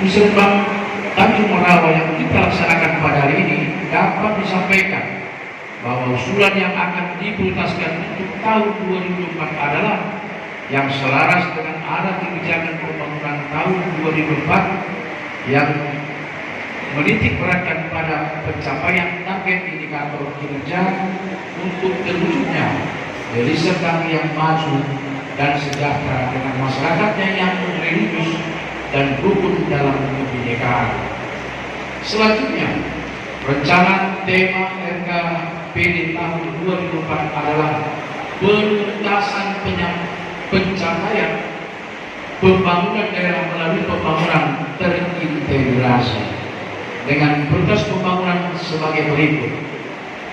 Musrenbang Tanjung Morawa yang kita laksanakan pada hari ini dapat disampaikan bahwa usulan yang akan diprioritaskan untuk tahun 2004 adalah yang selaras dengan arah kebijakan pembangunan tahun 2004 yang menitik beratkan pada pencapaian target indikator kinerja untuk terwujudnya Deli Serdang yang maju dan sejahtera dengan masyarakatnya yang religius dan rukun dalam kebinekaan. Selanjutnya, rencana tema RKPD tahun 2004 adalah penuntasan pencapaian pembangunan daerah melalui pembangunan terintegrasi dengan prioritas pembangunan sebagai berikut.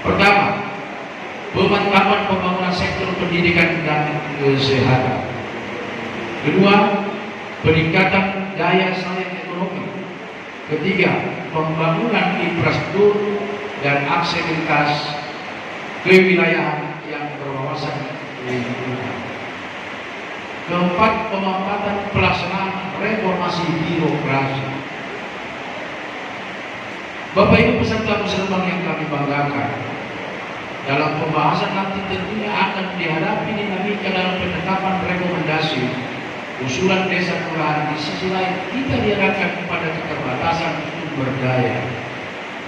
Pertama, pemantapan pembangunan sektor pendidikan dan kesehatan. Kedua, peningkatan daya saing ekonomi. Ketiga, pembangunan infrastruktur dan aksesibilitas kewilayahan yang berwawasan lingkungan. Keempat, pemampatan pelaksanaan reformasi birokrasi. Bapak Ibu peserta musrenbang yang kami banggakan, dalam pembahasan nanti tentunya akan dihadapi dinamika dalam penetapan rekomendasi usulan desa kelurahan. Di sisi lain kita diarahkan kepada keterbatasan sumber daya,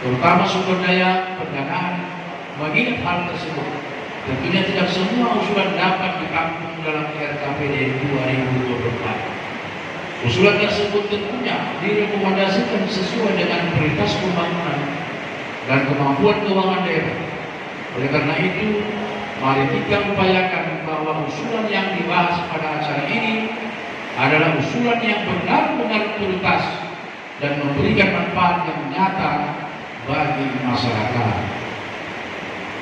terutama sumber daya pendanaan. Mengingat hal tersebut, tentunya tidak semua usulan dapat ditampung dalam RKPD 2024. Usulan tersebut tentunya direkomendasikan sesuai dengan prioritas pembangunan dan kemampuan keuangan daerah. Oleh karena itu, mari kita upayakan bahwa usulan yang dibahas pada acara ini adalah usulan yang benar-benar prioritas dan memberikan manfaat yang nyata bagi masyarakat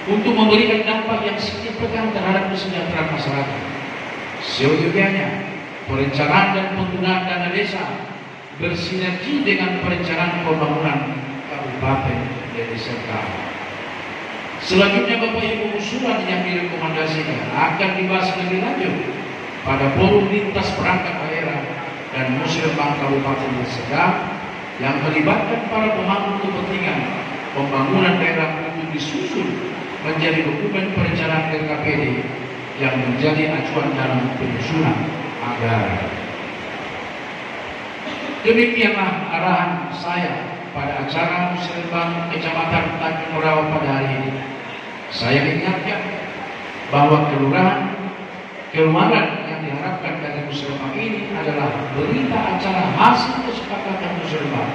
untuk memberikan dampak yang signifikan terhadap kesejahteraan masyarakat. Seyogianya, perencanaan dan penggunaan dana desa bersinergi dengan perencanaan pembangunan kabupaten dan desa. Selanjutnya, Bapak Ibu, usulan yang direkomendasikan akan dibahas lebih lanjut pada forum lintas perangkat daerah dan musrenbang kabupaten desa yang melibatkan para pemangku kepentingan pembangunan daerah untuk disusun menjadi dokumen perencanaan RKPD yang menjadi acuan dalam penyusunan anggaran. Demikianlah arahan saya pada acara musrenbang Kecamatan Tanjung Morawa pada hari ini. Saya ingatkan bahwa kelurahan yang diharapkan dari musrenbang ini adalah berita acara hasil kesepakatan musrenbang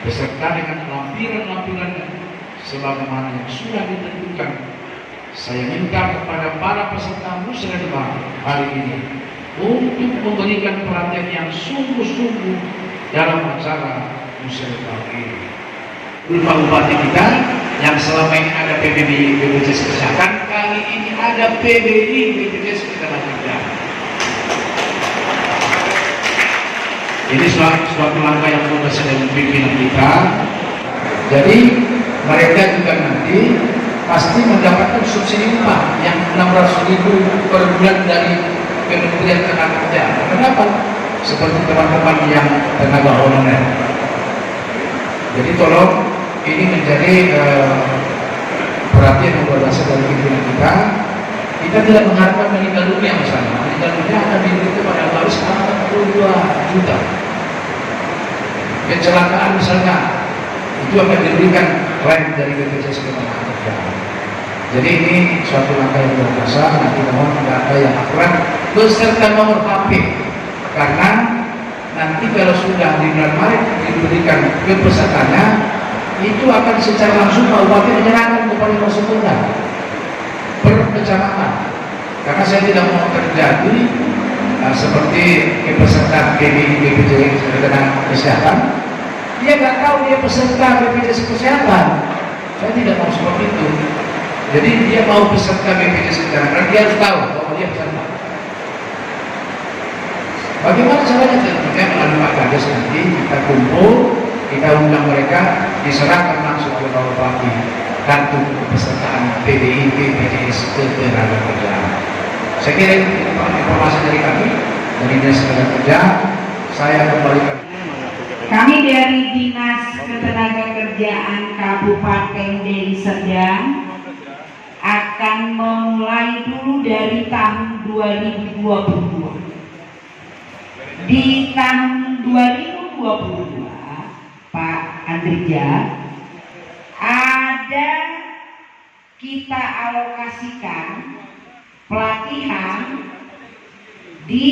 beserta dengan lampiran-lampirannya sebagaimana yang sudah ditentukan. Saya minta kepada para peserta musrenbang hari ini untuk memberikan perhatian yang sungguh-sungguh dalam acara musrenbang ini. Pak Bupati kita yang selama ini ada PBB BPJS Kesehatan, kali ini ada PBI BPJS Ketenagakerjaan. Ini suatu langkah yang sudah sedang pimpinan kita. Jadi mereka juga nanti pasti mendapatkan subsidi upah yang 600.000 per bulan dari Kementerian Tenaga. Kenapa? Seperti teman-teman yang tenaga honorer. Jadi tolong ini menjadi perhatian yang luar biasa dari pimpinan kita. Kita tidak mengharapkan meninggal dunia misalnya. Meninggal dunia akan diberikan pada harus 42 juta. Kecelakaan misalnya itu akan diberikan klaim dari BPJS Ketenagakerjaan. Jadi ini suatu langkah yang luar biasa. Nanti mohon data yang akurat beserta nomor HP, karena nanti kalau sudah di bulan Maret diberikan kepesertaannya, itu akan secara langsung Pak Bupati menyerahkan kepada Konsekoda per kecamatan. Karena saya tidak mau terjadi seperti peserta BPJS Kesehatan, dia nggak tahu dia peserta BPJS Kesehatan. Saya tidak mau seperti itu. Jadi dia mau peserta BPJS Kesehatan, dia harus tahu bahwa dia peserta. Bagaimana caranya? Tentunya melalui Pak Kades nanti kita kumpul, kita undang mereka, diserahkan langsung ke Pak Bupati kartu kepesertaan PBI BPJS Ketenagakerjaan. Saya kira informasi dari kami dari Dinas Tenaga Kerja. Saya kembalikan. Kami dari Dinas Ketenagakerjaan Kabupaten Deli Serdang akan memulai dulu dari tahun 2022. Di tahun 2022, Pak Andrija, ada kita alokasikan pelatihan di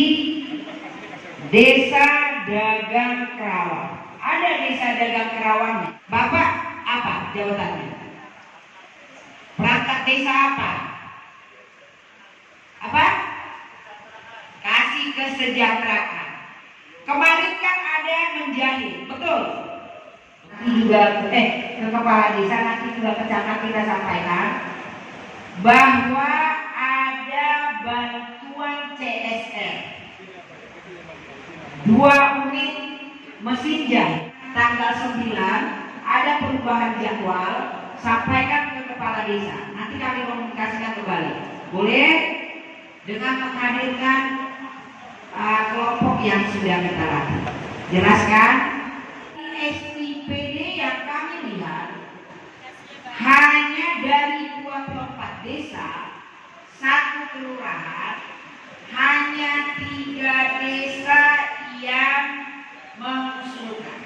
Desa Dagang Kerawang. Ada Desa Dagang Kerawang. Bapak apa jabatannya? Perangkat desa apa? Apa? Kasih kesejahteraan. Kemarin kan ada menjahit, betul? Nanti juga ke kepala desa, nanti juga ke camat kita sampaikan bahwa ada bantuan CSR 2 unit mesin jahit. Tanggal 9 ada perubahan jadwal, sampaikan ke kepala desa, nanti kami komunikasikan kembali. Boleh dengan menghadirkan kelompok yang sudah kita latih. Jelaskan. SIPD yang kami lihat hanya dari 24 desa, 1 kelurahan, hanya 3 desa yang mengusulkan.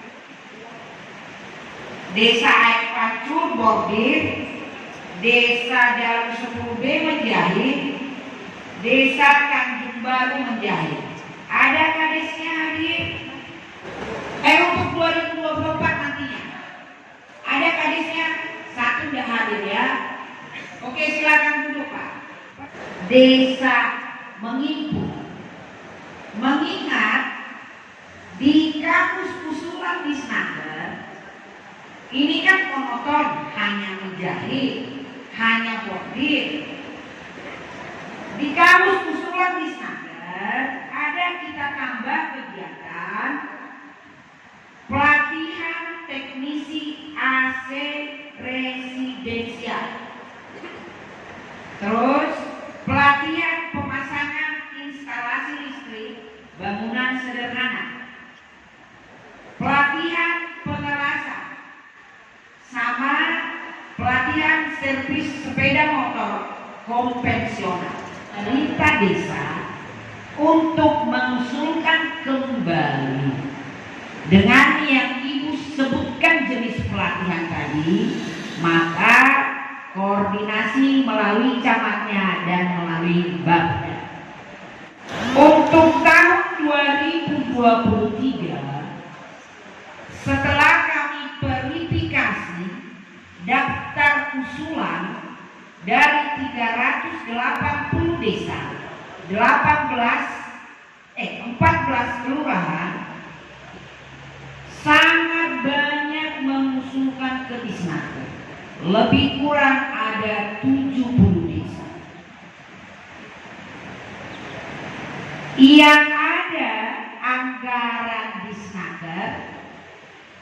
Desa Air Pancur Bordir, Desa Dalam 10B menjahit, Desa Tanjung Baru menjahit. Ada kadesnya hadir? Untuk 2024 nantinya. Ada kadesnya? 1 udah hadir ya. Oke, silakan duduk Pak. Desa mengimpun. Mengingat di kamus usulan Disnaker ini kan monoton, hanya menjahit, hanya bordir. Di kamus usulan Disnaker ada kita tambah kegiatan pelatihan teknisi AC residensial. Terus pelatihan pemasangan instalasi listrik bangunan sederhana. Pelatihan pengelasan sama pelatihan servis sepeda motor konvensional. Pemerintah desa untuk mengusulkan kembali dengan yang Ibu sebutkan jenis pelatihan tadi, maka koordinasi melalui camatnya dan melalui Bapda. Untuk tahun 2023, setelah kami verifikasi daftar usulan dari 380 desa, 14 kelurahan, sangat banyak mengusulkan ke Disnaker. Lebih kurang ada 70 desa. Yang ada anggaran Disnaker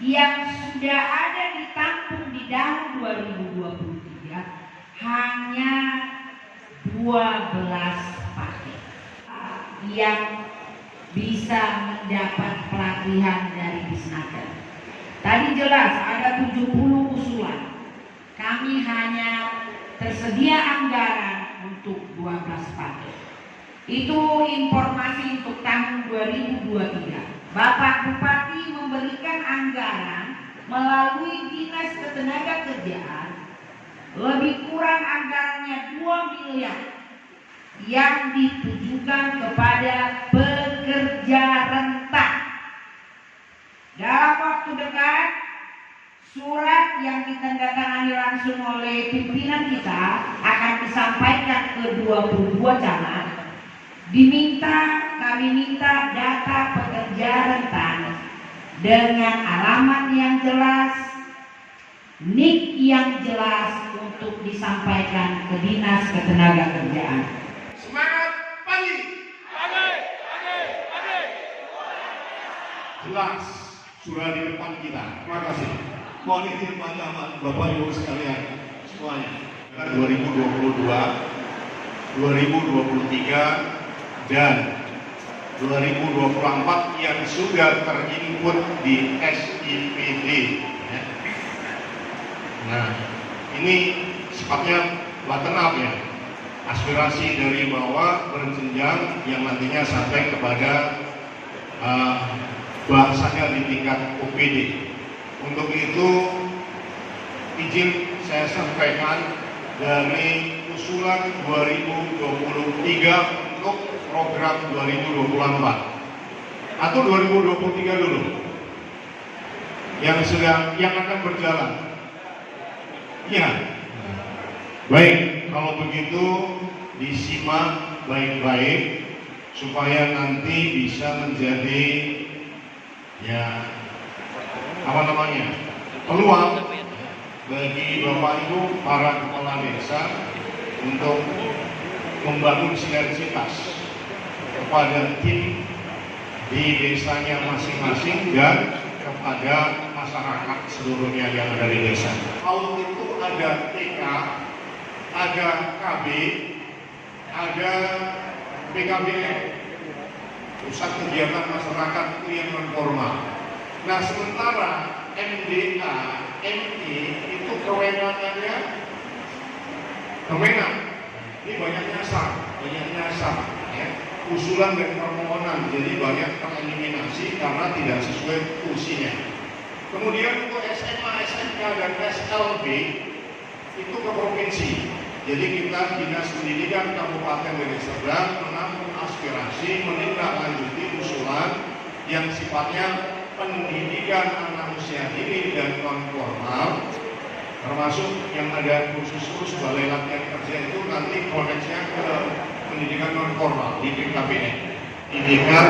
yang sudah ada ditampung di tahun 2023 hanya 12 paket yang bisa mendapat pelatihan dari Disnaker. Tadi jelas ada 70 usulan. Kami hanya tersedia anggaran untuk 12 paket. Itu informasi untuk tahun 2023. Bapak Bupati memberikan anggaran melalui Dinas Ketenagakerjaan lebih kurang anggarannya 2 miliar yang ditujukan kepada pekerja rentan. Dalam waktu dekat, surat yang ditandatangani langsung oleh pimpinan kita akan disampaikan ke 22 camat. Kami minta data pekerja rentan dengan alamat yang jelas, NIK yang jelas untuk disampaikan ke Dinas Ketenagakerjaan. Semangat pagi. Jelas sudah di depan kita. Terima kasih. Mohon izin Pak Camat, Bapak Ibu sekalian semuanya. 2022, 2023 dan 2024 yang sudah terinput di SIPD. Ya. Nah, ini sifatnya bottom up ya, aspirasi dari bawah berjenjang yang nantinya sampai kepada bahasanya di tingkat OPD. Untuk itu izin saya sampaikan dari usulan 2023 untuk program 2024 atau 2023 dulu yang akan berjalan. Ya, baik, kalau begitu disimak baik-baik supaya nanti bisa menjadi peluang bagi Bapak Ibu para kepala desa untuk membangun sinergitas kepada tim di desanya masing-masing dan kepada masyarakat seluruhnya yang ada di desa. Kalau itu ada TK, ada KB, ada PKBM, pusat kegiatan masyarakat yang non formal. Nah, sementara MDA, MI itu kewenangannya ini banyak nyasar ya. Usulan dan permohonan jadi banyak tereliminasi karena tidak sesuai fungsinya. Kemudian untuk SMA, SMK dan SLB itu ke provinsi. Jadi kita Dinas Pendidikan Kabupaten Deli Serdang menampung aspirasi menindaklanjuti usulan yang sifatnya pendidikan anak usia dini dan non formal, termasuk yang ada khusus balai latihan kerja itu nanti koneksinya ke pendidikan non formal di BKPN. Pendidikan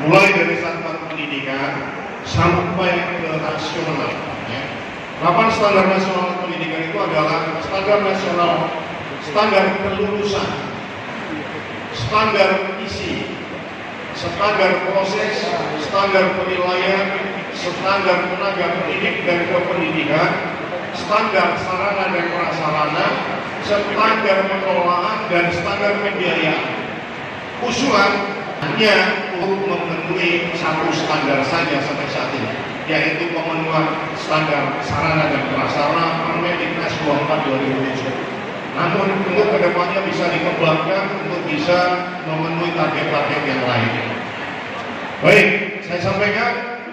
mulai dari satuan pendidikan sampai ke nasional. Ya. 8 standar nasional pendidikan itu adalah standar nasional, standar kelulusan, standar isi, standar proses, standar penilaian, standar tenaga pendidik dan kependidikan, standar sarana dan prasarana, standar pengelolaan dan standar pembiayaan. Usulan hanya untuk memenuhi satu standar saja sampai saat ini, yaitu pemenuhan standar sarana dan prasarana Permendiknas 24/2007. Namun untuk kedepannya bisa dikembangkan untuk bisa memenuhi target-target yang lain. Baik, saya sampaikan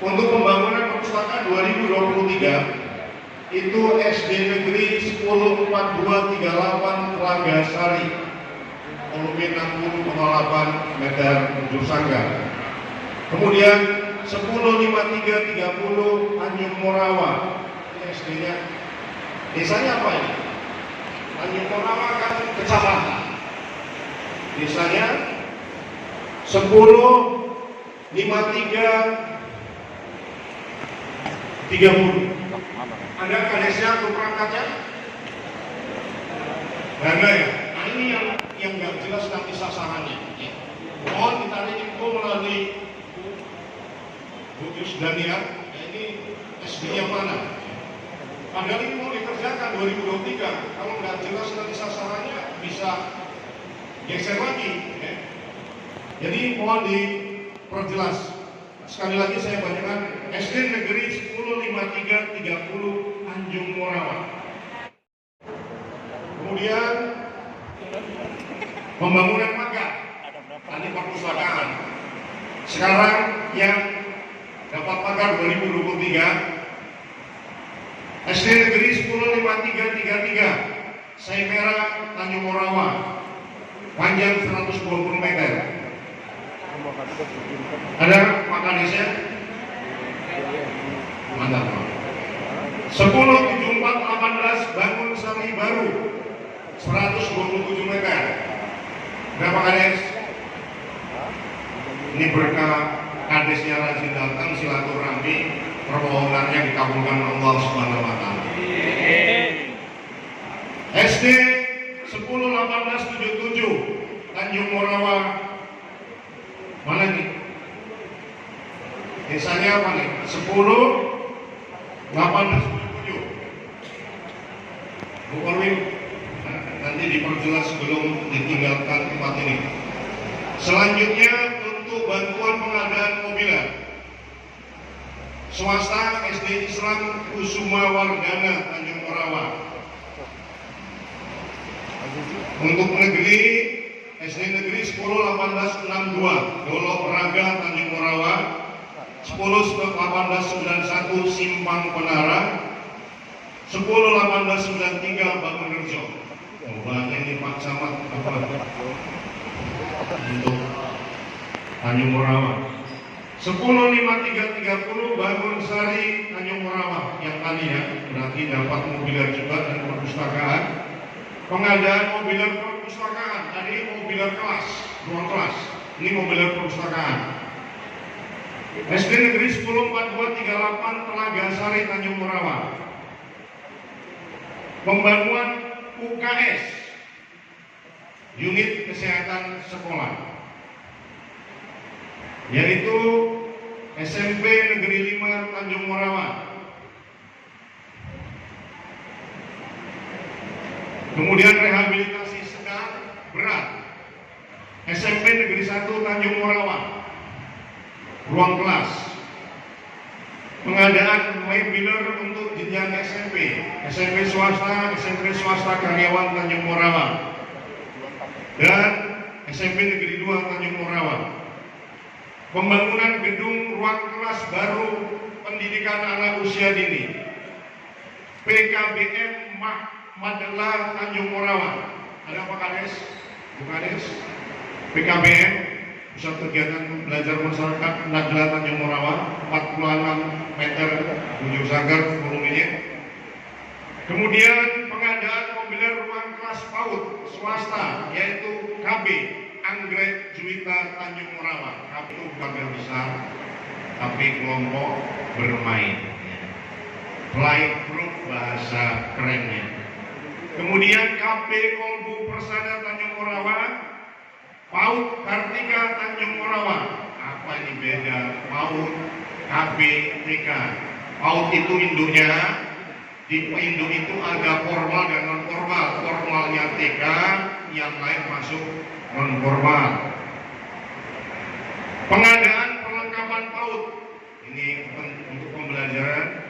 untuk pembangunan perpustakaan 2023 itu SD Negeri 104238 Telaga Sari, volume 60,8 meter bujur sanggar. Kemudian 105330 Tanjung Morawa, ini SD-nya. Desanya apa ini? Tanjung Morawa kan kecamatan. Desanya 105330. Ada kadesnya untuk perangkatnya? Ada ya? Nah ini yang nggak jelas nanti sasarannya. Ya. Mohon ditarik info melalui Bu Yusdania. Ya, ini SD-nya mana? Padahal ini mau dikerjakan 2023. Kalau nggak jelas nanti sasarannya bisa geser lagi. Ya. Jadi mohon diperjelas. Sekali lagi saya bacakan SD Negeri 105330 Tanjung Morawa. Kemudian pembangunan magang tadi perpustakaan. Sekarang yang dapat magang 2023 SD Negeri 105333 Saimera Tanjung Morawa, panjang 120 meter. Ada Pak Kadesnya? Mantap. 107418 Bangun Sari Baru, 127 meter. Berapa Kades? Ini berkah Kadesnya rajin datang silaturahmi, permohonannya dikabulkan Allah Subhanahu wa taala. SD 101877 Tanjung Morawa. Mana nih? Desanya apa nih? 101877. Bu Korwin, nanti diperjelas sebelum ditinggalkan tempat ini. Selanjutnya untuk bantuan pengadaan mobilan, swasta SD Islam Kusuma Wardana Tanjung Morawa. Untuk negeri, SD Negeri 101862 Dolok Raga Tanjung Morawa, 101891 Simpang Penara, 101893 Bangunrejo. Banyak ini Pak Camat untuk Tanjung Morawa. 105330 Bangun Sari Tanjung Morawa yang tadi ya, berarti dapat mobiler juga dan perpustakaan. Pengadaan mobiler perpustakaan, tadi mobiler kelas, ruang kelas. Ini mobiler perpustakaan. SD Negeri 104238 Telaga Sari Tanjung Morawa. Pembangunan UKS, unit kesehatan sekolah, yaitu SMP Negeri 5 Tanjung Morawa. Kemudian rehabilitasi sedang berat, SMP Negeri 1 Tanjung Morawa, ruang kelas. Pengadaan mobiler untuk jenjang SMP, SMP swasta karyawan Tanjung Morawa, dan SMP Negeri 2 Tanjung Morawa. Pembangunan gedung ruang kelas baru pendidikan anak usia dini, PKBM Madela Tanjung Morawa. Ada Pak Kades? Bu Kades? PKBM, Pusat Kegiatan Belajar Masyarakat Madela Tanjung Morawa, 46 meter ujung sanggar volumenya. Kemudian pengadaan mobiler ruang kelas PAUD swasta, yaitu KB Anggrek Juwita Tanjung Morawa. KB itu bukan besar, tapi kelompok bermain. Playgroup bahasa kerennya. Kemudian KB Kolbu Persada Tanjung Morawa, PAUD Kartika Tanjung Morawa. Apa ini beda? PAUD, KB, TK. PAUD itu induknya, di induk itu ada formal dan non formal. Formalnya TK, yang lain masuk non formal. Pengadaan perlengkapan PAUD, ini untuk pembelajaran.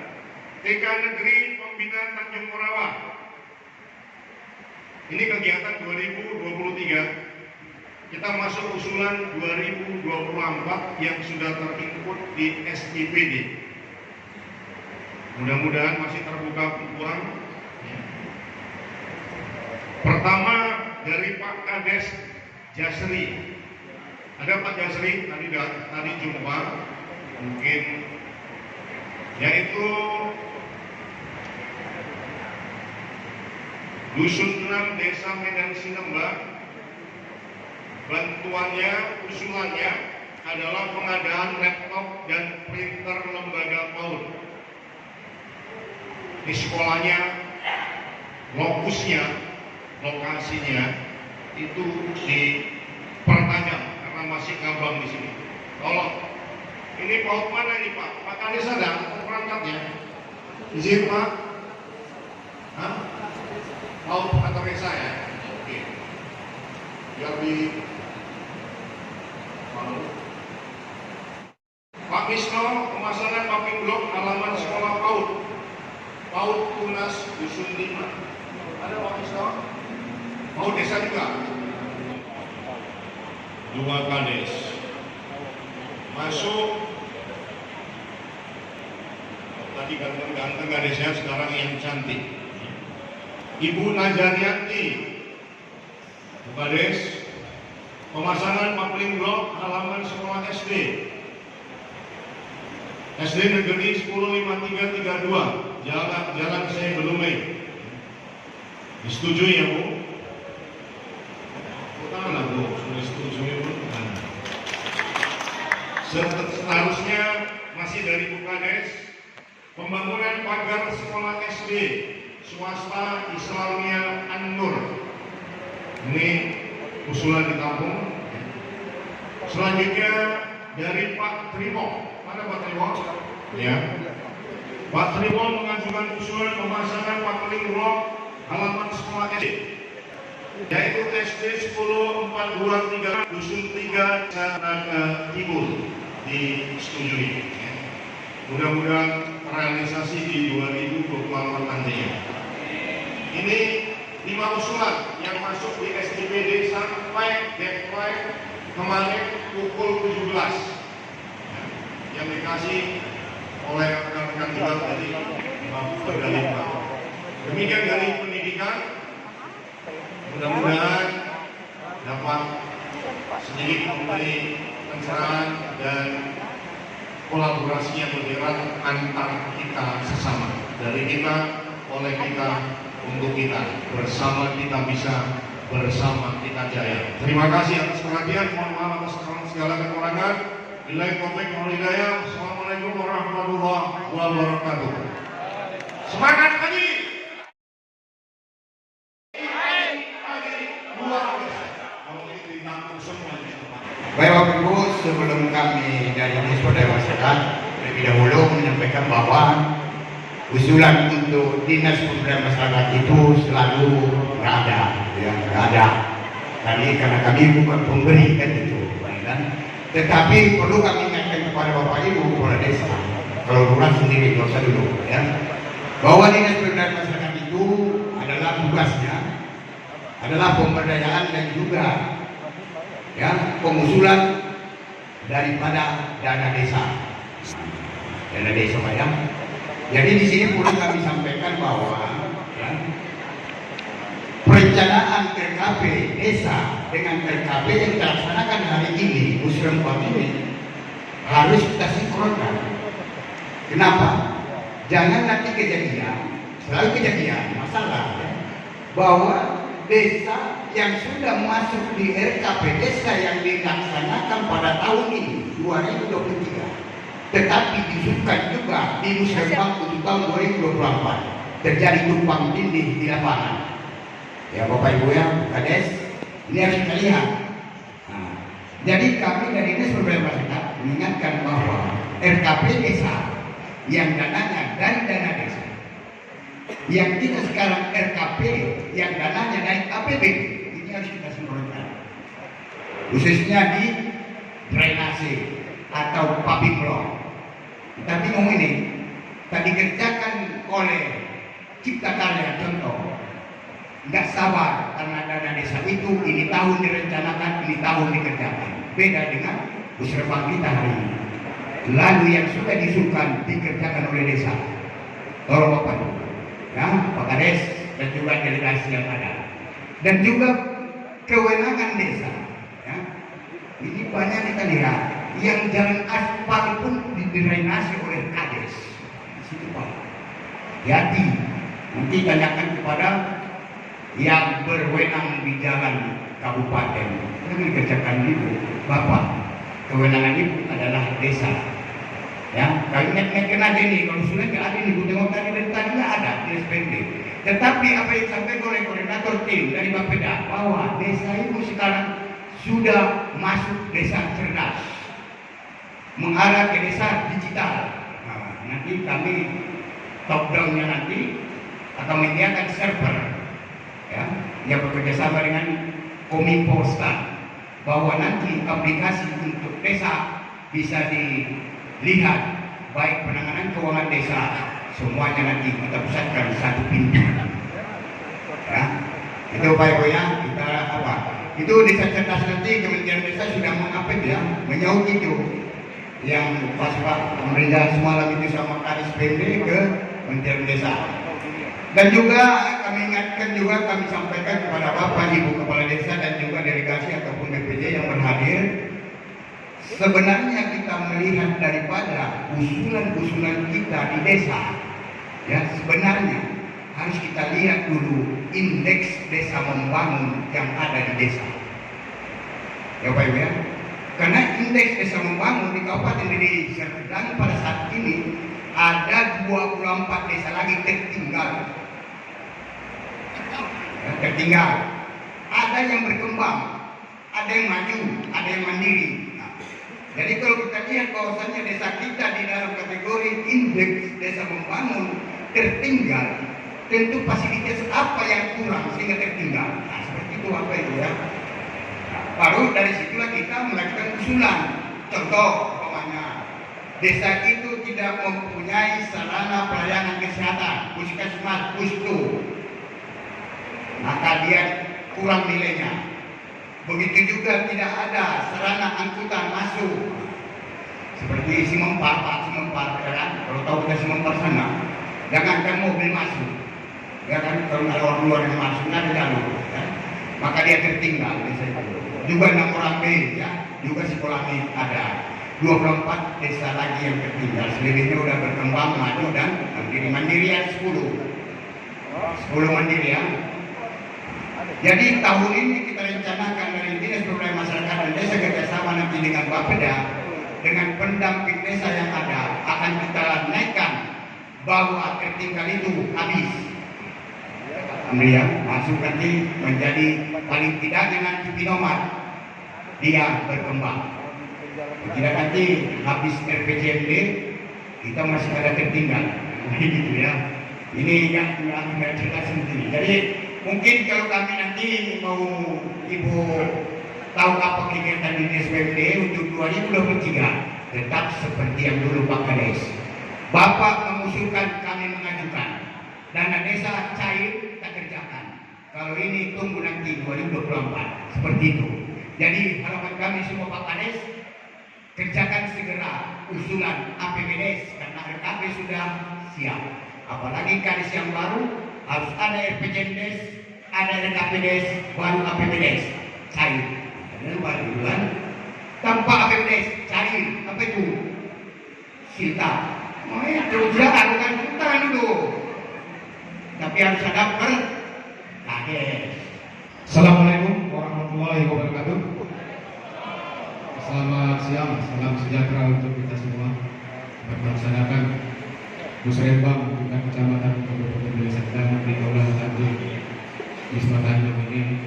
TK Negeri Pembinaan Tanjung Morawa. Ini kegiatan 2023. Kita masuk usulan 2024 yang sudah terinput di SIPD. Mudah-mudahan masih terbuka peluang. Pertama dari Pak Kades Jasri. Ada Pak Jasri tadi jumpa, mungkin, yaitu Dusun 6 Desa Medan Sinembang. Bantuannya, usulannya adalah pengadaan laptop dan printer lembaga PAUD. Di sekolahnya, lokasinya itu dipertajam karena masih ngambang di sini. Tolong, ini PAUD mana ini Pak? Pak Kades ada perangkatnya? Izin Pak? Hah? PAUD kantor desa ya? Oke. Biar di Pak Misno, pemasangan papping blok halaman sekolah PAUD. PAUD Tunas Dusun 5. Ada Pak Misno? PAUD desa juga. 2 Kades. Masuk. Tadi ganteng-ganteng Kadesnya, sekarang yang cantik. Ibu Najarianti, Bu Kades. Pemasangan papping blok halaman sekolah SD. SD Negeri 105332, Jalan Saya Belumai. Disetujui ya Bu? Tangan Bu, sudah disetujui Bu. Seterusnya masih dari Bu Kades, pembangunan pagar sekolah SD swasta Islamia An-Nur. Ini usulan ditampung. Selanjutnya dari Pak Trimo. Mana Pak Trimo? Ya. Pak Trimo mengajukan usulan pemasangan papping blok halaman sekolah SD. yaitu SD 10423 Dusun 3 Naga Timur disetujui. Mudah-mudahan realisasi di 2024 nanti. Ini 5 usulan yang masuk di SDPD sampai deadline kemarin pukul 17 yang dikasih oleh rekan-rekan kita dari Bapeda. Demikian dari pendidikan, mudah-mudahan dapat sedikit memberi pencerahan dan kolaborasi yang bergerak antar kita sesama, dari kita, oleh kita, untuk kita, bersama kita bisa, bersama kita jaya. Terima kasih atas perhatian, mohon maaf atas segala kekurangan. Billahi taufiq wal hidayah. Assalamualaikum warahmatullahi wabarakatuh. Semangat pagi. Baik Bapak Ibu, sebelum kami dari Dinas Pemberdayaan Masyarakat lebih dahulu menyampaikan bahwa usulan untuk Dinas Pemberdayaan Masyarakat itu selalu berada, ya berada. Karena kami bukan pemberi kan itu, kan? Tetapi perlu kami ingatkan kepada Bapak Ibu kepala desa, kalau lurah sendiri nggak usah dulu, ya, bahwa Dinas Pemberdayaan Masyarakat itu adalah tugasnya adalah pemberdayaan dan juga ya pengusulan daripada dana desa Pak ya. Jadi di sini perlu kami sampaikan bahwa ya, perencanaan RKP desa dengan RKP yang dilaksanakan hari ini musrembang ini harus kita sinkronkan. Kenapa? Jangan nanti selalu kejadian masalah ya, bahwa desa yang sudah masuk di RKP desa yang dilaksanakan pada tahun ini 2023 tetapi disusulkan juga di musrembang untuk tahun 2024 terjadi tumpang tindih di lapangan. Ya Bapak Ibu ya, Kades, ini harus kita lihat. Nah, jadi kami dari Dinas Pemberdayaan Masyarakat mengingatkan bahwa RKP desa yang dananya dari dana desa, yang kita sekarang RKP yang dananya dari APB, ini harus kita sinkronkan, khususnya di drainase atau public block. Kita bingung ini, tadi dikerjakan oleh Cipta Karya contoh, nggak sabar karena dana desa itu ini tahun direncanakan, ini tahun dikerjakan. Beda dengan musrembang kita hari ini. Lalu yang sudah disusulkan dikerjakan oleh desa. Tolong Bapak Ibu, ya, Pak Kades dan juga delegasi yang ada, dan juga kewenangan desa. Ya. Ini banyak kita lihat yang jalan aspal pun didrainasi oleh Kades. Di situ Pak. Hati, nanti tanyakan kepada yang berwenang di jalan kabupaten. Itu dikerjakan itu, Bapak. Kewenangan itu adalah desa. Ya, kalau ingat-ingatkan aja nih, kalau sudah nggak ada nih, tengok tadi dari tadi nggak ada di SPB. Tetapi apa yang disampaikan oleh koordinator tim dari Bapeda bahwa desa itu sekarang sudah masuk desa cerdas, mengarah ke desa digital. Nah, nanti kami top down-nya nanti akan menyediakan server, ya, yang bekerjasama dengan Kominfo bahwa nanti aplikasi untuk desa bisa dilihat, baik penanganan keuangan desa semuanya nanti kita pusatkan satu pintu. Ya, itu Pak Ibu ya, kita apa? Itu desa cerdas nanti Kementerian Desa sudah mengupdate ya, menyaut itu yang pas Pak Pemerintah semalam itu sama Kadis PMD ke Kementerian Desa. Dan juga kami ingatkan juga, kami sampaikan kepada Bapak Ibu Kepala Desa dan juga delegasi ataupun BPJ yang berhadir, sebenarnya kita melihat daripada usulan-usulan kita di desa, ya sebenarnya harus kita lihat dulu indeks desa membangun yang ada di desa. Ya Pak Ibu ya, karena indeks desa membangun di Kabupaten Deli Serdang pada saat ini ada 24 desa lagi tertinggal. Ya, tertinggal. Ada yang berkembang, ada yang maju, ada yang mandiri. Nah, jadi kalau kita lihat bahwasannya desa kita di dalam kategori indeks desa membangun tertinggal, tentu fasilitas apa yang kurang sehingga tertinggal. Nah, seperti itu Baru dari situlah kita melakukan usulan. Contoh, umpamanya desa itu tidak mempunyai sarana pelayanan kesehatan, puskesmas, pustu, maka dia kurang nilainya. Begitu juga tidak ada sarana angkutan masuk, seperti Simempar, Pak Simempar, ya kan? Kalau tahu kita Simempar sana, jangankan mobil masuk, ya kan? Kalau ada orang luar yang masuk, nggak ada jalur, ya? Maka dia tertinggal. Desa itu juga Namorambe, ya, juga Sikolami ada. 24 desa lagi yang tertinggal, selebihnya udah berkembang, maju dan mandirian 10 mandirian. Jadi tahun ini kita rencanakan dari Dinas Pemberdayaan Masyarakat dan Desa kerjasama nanti dengan Bapeda, dengan pendamping desa yang ada, akan kita naikkan bahwa tertinggal itu habis. Kemudian masuk nanti menjadi paling tidak dengan TV nomor dia berkembang. Tidak nanti habis RPJMD kita masih ada tertinggal, gitu ya. Ini yang kita cerita sendiri. Jadi mungkin kalau kami nanti mau ibu tahu apa kegiatan di DSWMD untuk 2023, tetap seperti yang dulu Pak Kades. Bapak mengusulkan, kami mengajukan. Dana desa cair kita kerjakan. Kalau ini tunggu nanti 2024, seperti itu. Jadi harapan kami semua Pak Kades, kerjakan segera usulan APBDes karena RKP sudah siap. Apalagi Kades yang baru harus ada RPJMDes, ada RKPDes, baru APBDes cair. Dan baru kan tanpa APBDes cair apa itu? Silta. Oh ya terus jalan bukan kita dulu. Tapi harus ada Kades. Assalamualaikum warahmatullahi wabarakatuh. Selamat siang, salam sejahtera untuk kita semua. Melaksanakan musrembang tingkat kecamatan Kabupaten Deli Serdang di Kaulah Tanjung Wisma Tanjung ini.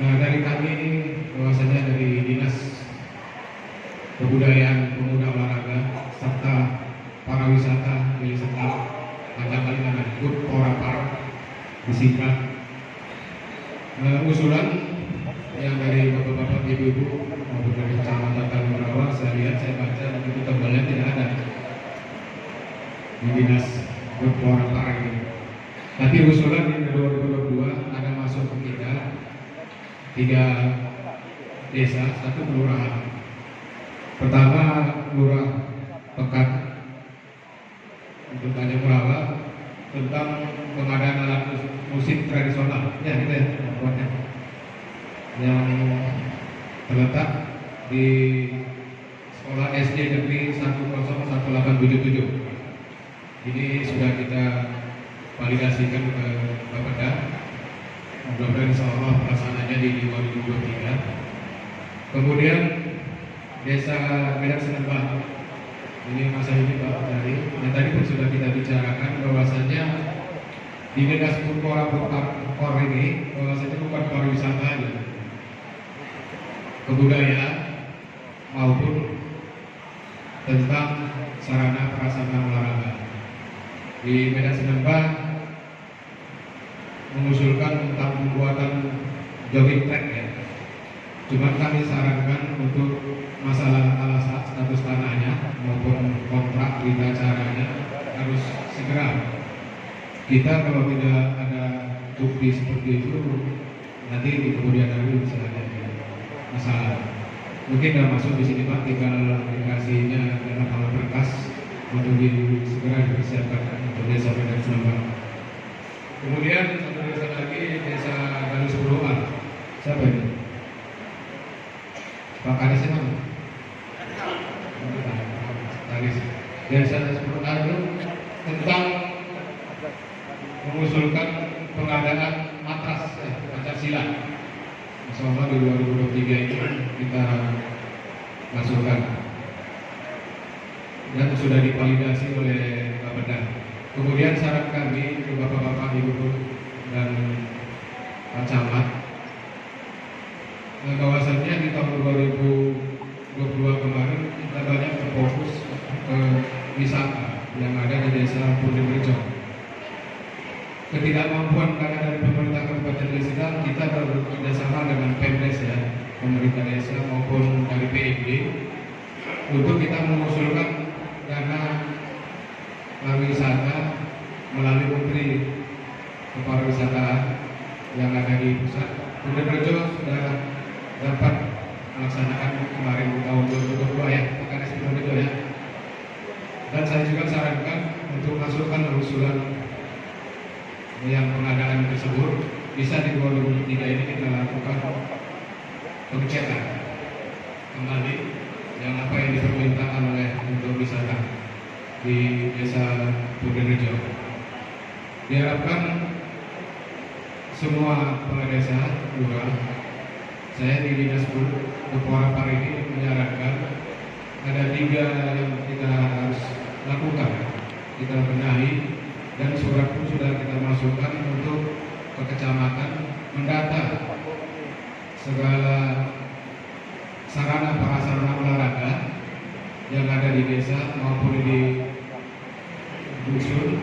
Nah, dari kami ini bahwasanya dari Dinas Kebudayaan, Pemuda, Olahraga serta Pariwisata Deli Serdang, kali dengan ikut Porapar disingkat usulan yang dari bapak-bapak, ibu-ibu maupun dari kecamatan Tanimurawa. Saya lihat, saya baca itu tebalnya tidak ada di Dinas Porapar ini. Tapi usulan di 2022 ada masuk ke kita 3 desa, 1 kelurahan. Pertama Lurah Pekat untuk Tanimurawa tentang pengadaan alat musik tradisional. Ya, gitu ya, buatnya. Yang terletak di Sekolah SD Negeri 10187. Ini sudah kita validasikan ke Bapeda. Mudah-mudahan insya Allah pelaksanaannya di 2023. Kemudian Desa Medan Senembah. Ini masa ini Pak dari yang tadi pun sudah kita bicarakan bahwasanya di Dinas Purwokor ini bahwasanya bukan pariwisata aja, kebudayaan maupun tentang sarana prasarana olahraga. Di Medan Senembah mengusulkan tentang pembuatan jogging track ya. Cuma kami sarankan untuk masalah alasan status tanahnya maupun kontrak berita acaranya harus segera. Kita kalau tidak ada bukti seperti itu nanti di kemudian hari bisa ada masalah. Mungkin tidak masuk di sini Pak, tinggal aplikasinya dalam hal berkas untuk segera dipersiapkan untuk desa Medan Senembah. Kemudian satu desa lagi, Desa Galus Puluhan. Siapa ini? Pak Kades mana? Kades. Desa Puluhan itu tentang mengusulkan pengadaan matras Pancasila. Insya Allah di 2023 ini kita masukkan dan sudah divalidasi oleh Bapeda. Kemudian saran kami ke bapak-bapak, ibu dan Pak Camat, bahwasannya di tahun 2022 kemarin kita banyak berfokus ke wisata yang ada di Desa Purnirejo. Ketidakmampuan karena dari pemerintah Kabupaten Deli Serdang, kita bekerjasama dengan untuk kita mengusulkan dana pariwisata melalui Menteri Kepariwisataan yang ada di pusat. Purworejo sudah dapat melaksanakan kemarin tahun 2022 ya, PKS Purworejo ya. Dan saya juga sarankan untuk masukkan usulan yang pengadaan tersebut bisa di 2023 ini kita lakukan pengecekan kembali yang apa yang dipermintaan oleh untuk wisata di Desa Purworejo. Diharapkan semua kepala desa, lurah, saya di Dinas Kepulauan Pari ini menyarankan ada 3 yang kita harus lakukan, kita benahi, dan surat pun sudah kita masukkan untuk ke kecamatan mendata segala sarana prasarana olahraga yang ada di desa maupun di dusun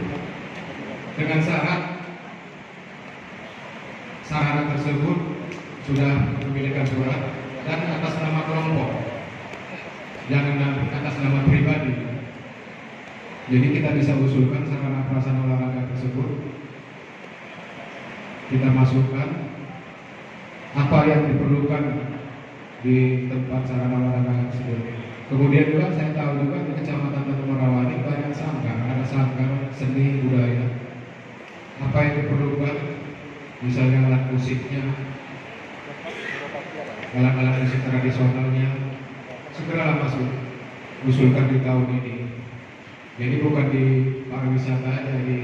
dengan syarat sarana tersebut sudah memiliki surat dan atas nama kelompok, jangan atas nama pribadi. Jadi kita bisa usulkan sarana prasarana olahraga tersebut, kita masukkan apa yang diperlukan di tempat sarana olahraga tersebut. Kemudian juga saya tahu juga di Kecamatan Tanjung Merawani banyak sanggar, ada sanggar seni budaya. Apa yang diperlukan, misalnya alat musiknya, alat-alat musik tradisionalnya, segeralah masuk, usulkan di tahun ini. Jadi bukan di pariwisata aja, di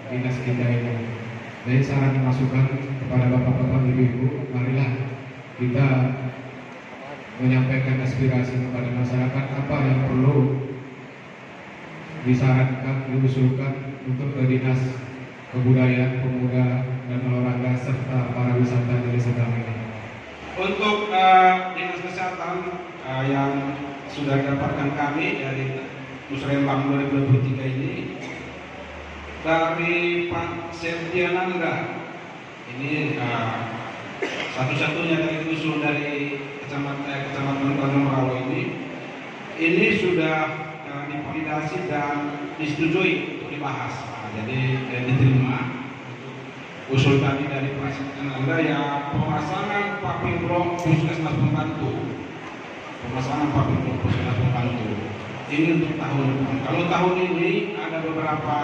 dinas kita ini. Jadi saran masukan kepada bapak-bapak, ibu-ibu, marilah kita menyampaikan aspirasi kepada masyarakat apa yang perlu disarankan, diusulkan untuk ke dinas kebudayaan, pemuda dan olahraga serta pariwisata dari Sedang ini. Untuk dinas kesehatan yang sudah didapatkan kami dari Musrembang 2023 ini, dari Pak Septiananda, ini satu-satunya dari usul dari Kecamatan Tanjung Merawai ini sudah divalidasi dan disetujui untuk dibahas. Jadi diterima usul tadi dari Pak Septiananda ya, pemasangan papilbro puskesmas pembantu, ini untuk tahun depan. Kalau tahun ini ada beberapa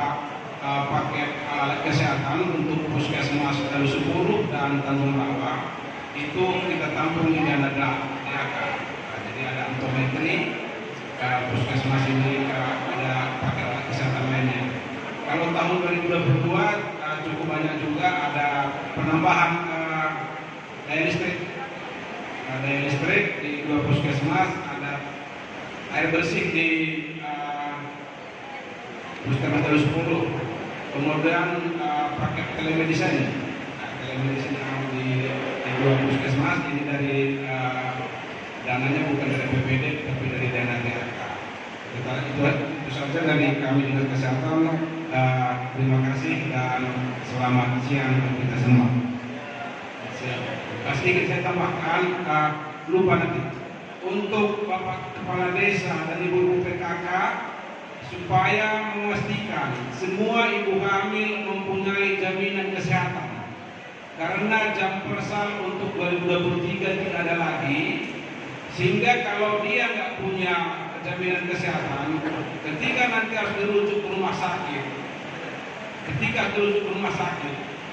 paket alat kesehatan untuk puskesmas dari 10 dan Tanjung Rawa, itu kita tampung di dana DAK. Jadi ada optometri, puskesmas ini ada paket alat kesehatan lainnya. Kalau tahun 2022 cukup banyak juga, ada penambahan daya listrik di 2 puskesmas, ada air bersih di puskesmas dari 10. Kemudian paket telemedicine, telemedicine di 2 puskesmas ini dari dananya bukan dari PPD tapi dari dana DAK. Itu saja dari kami dinas kesehatan. Terima kasih dan selamat siang untuk kita semua. Sedikit saya tambahkan, lupa nanti untuk Bapak Kepala Desa dan Ibu PKK supaya memastikan semua ibu hamil mempunyai jaminan kesehatan, karena jam persal untuk 2023 tidak ada lagi, sehingga kalau dia nggak punya jaminan kesehatan, ketika nanti harus dirujuk ke rumah sakit,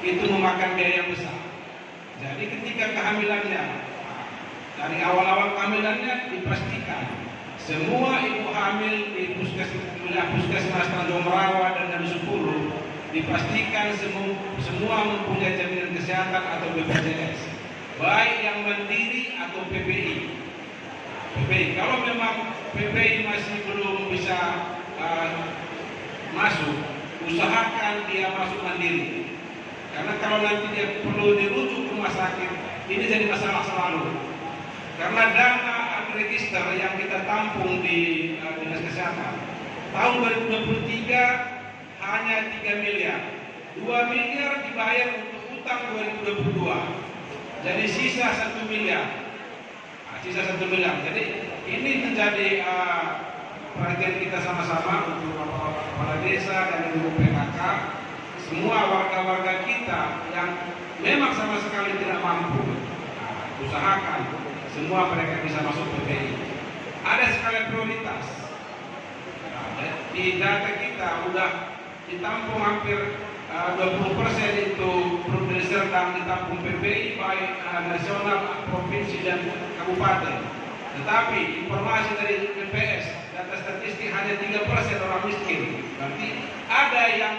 itu memakan biaya yang besar. Jadi ketika kehamilannya, dari awal-awal kehamilannya dipastikan semua ibu hamil di puskesmas Tanjung Merawai dan dari 10 dipastikan semua mempunyai jaminan kesehatan atau BPJS, baik yang mandiri atau PPI. Kalau memang PPI masih belum bisa masuk, usahakan dia masuk mandiri. Karena kalau nanti dia perlu dirujuk ke rumah sakit, ini jadi masalah selalu. Karena dana register yang kita tampung di dinas kesehatan tahun 2023 hanya 3 miliar, 2 miliar dibayar untuk utang 2022, jadi sisa 1 miliar. Jadi ini menjadi perhatian kita sama-sama untuk bapak-bapak kepala desa dan ibu PKK, semua warga-warga kita yang memang sama sekali tidak mampu, usahakan semua mereka bisa masuk PPI. Ada skala prioritas. Di data kita udah ditampung hampir 20% itu provinsi Serdang ditampung PPI baik nasional, provinsi dan kabupaten. Tetapi informasi dari BPS data statistik hanya 3% orang miskin. Berarti ada yang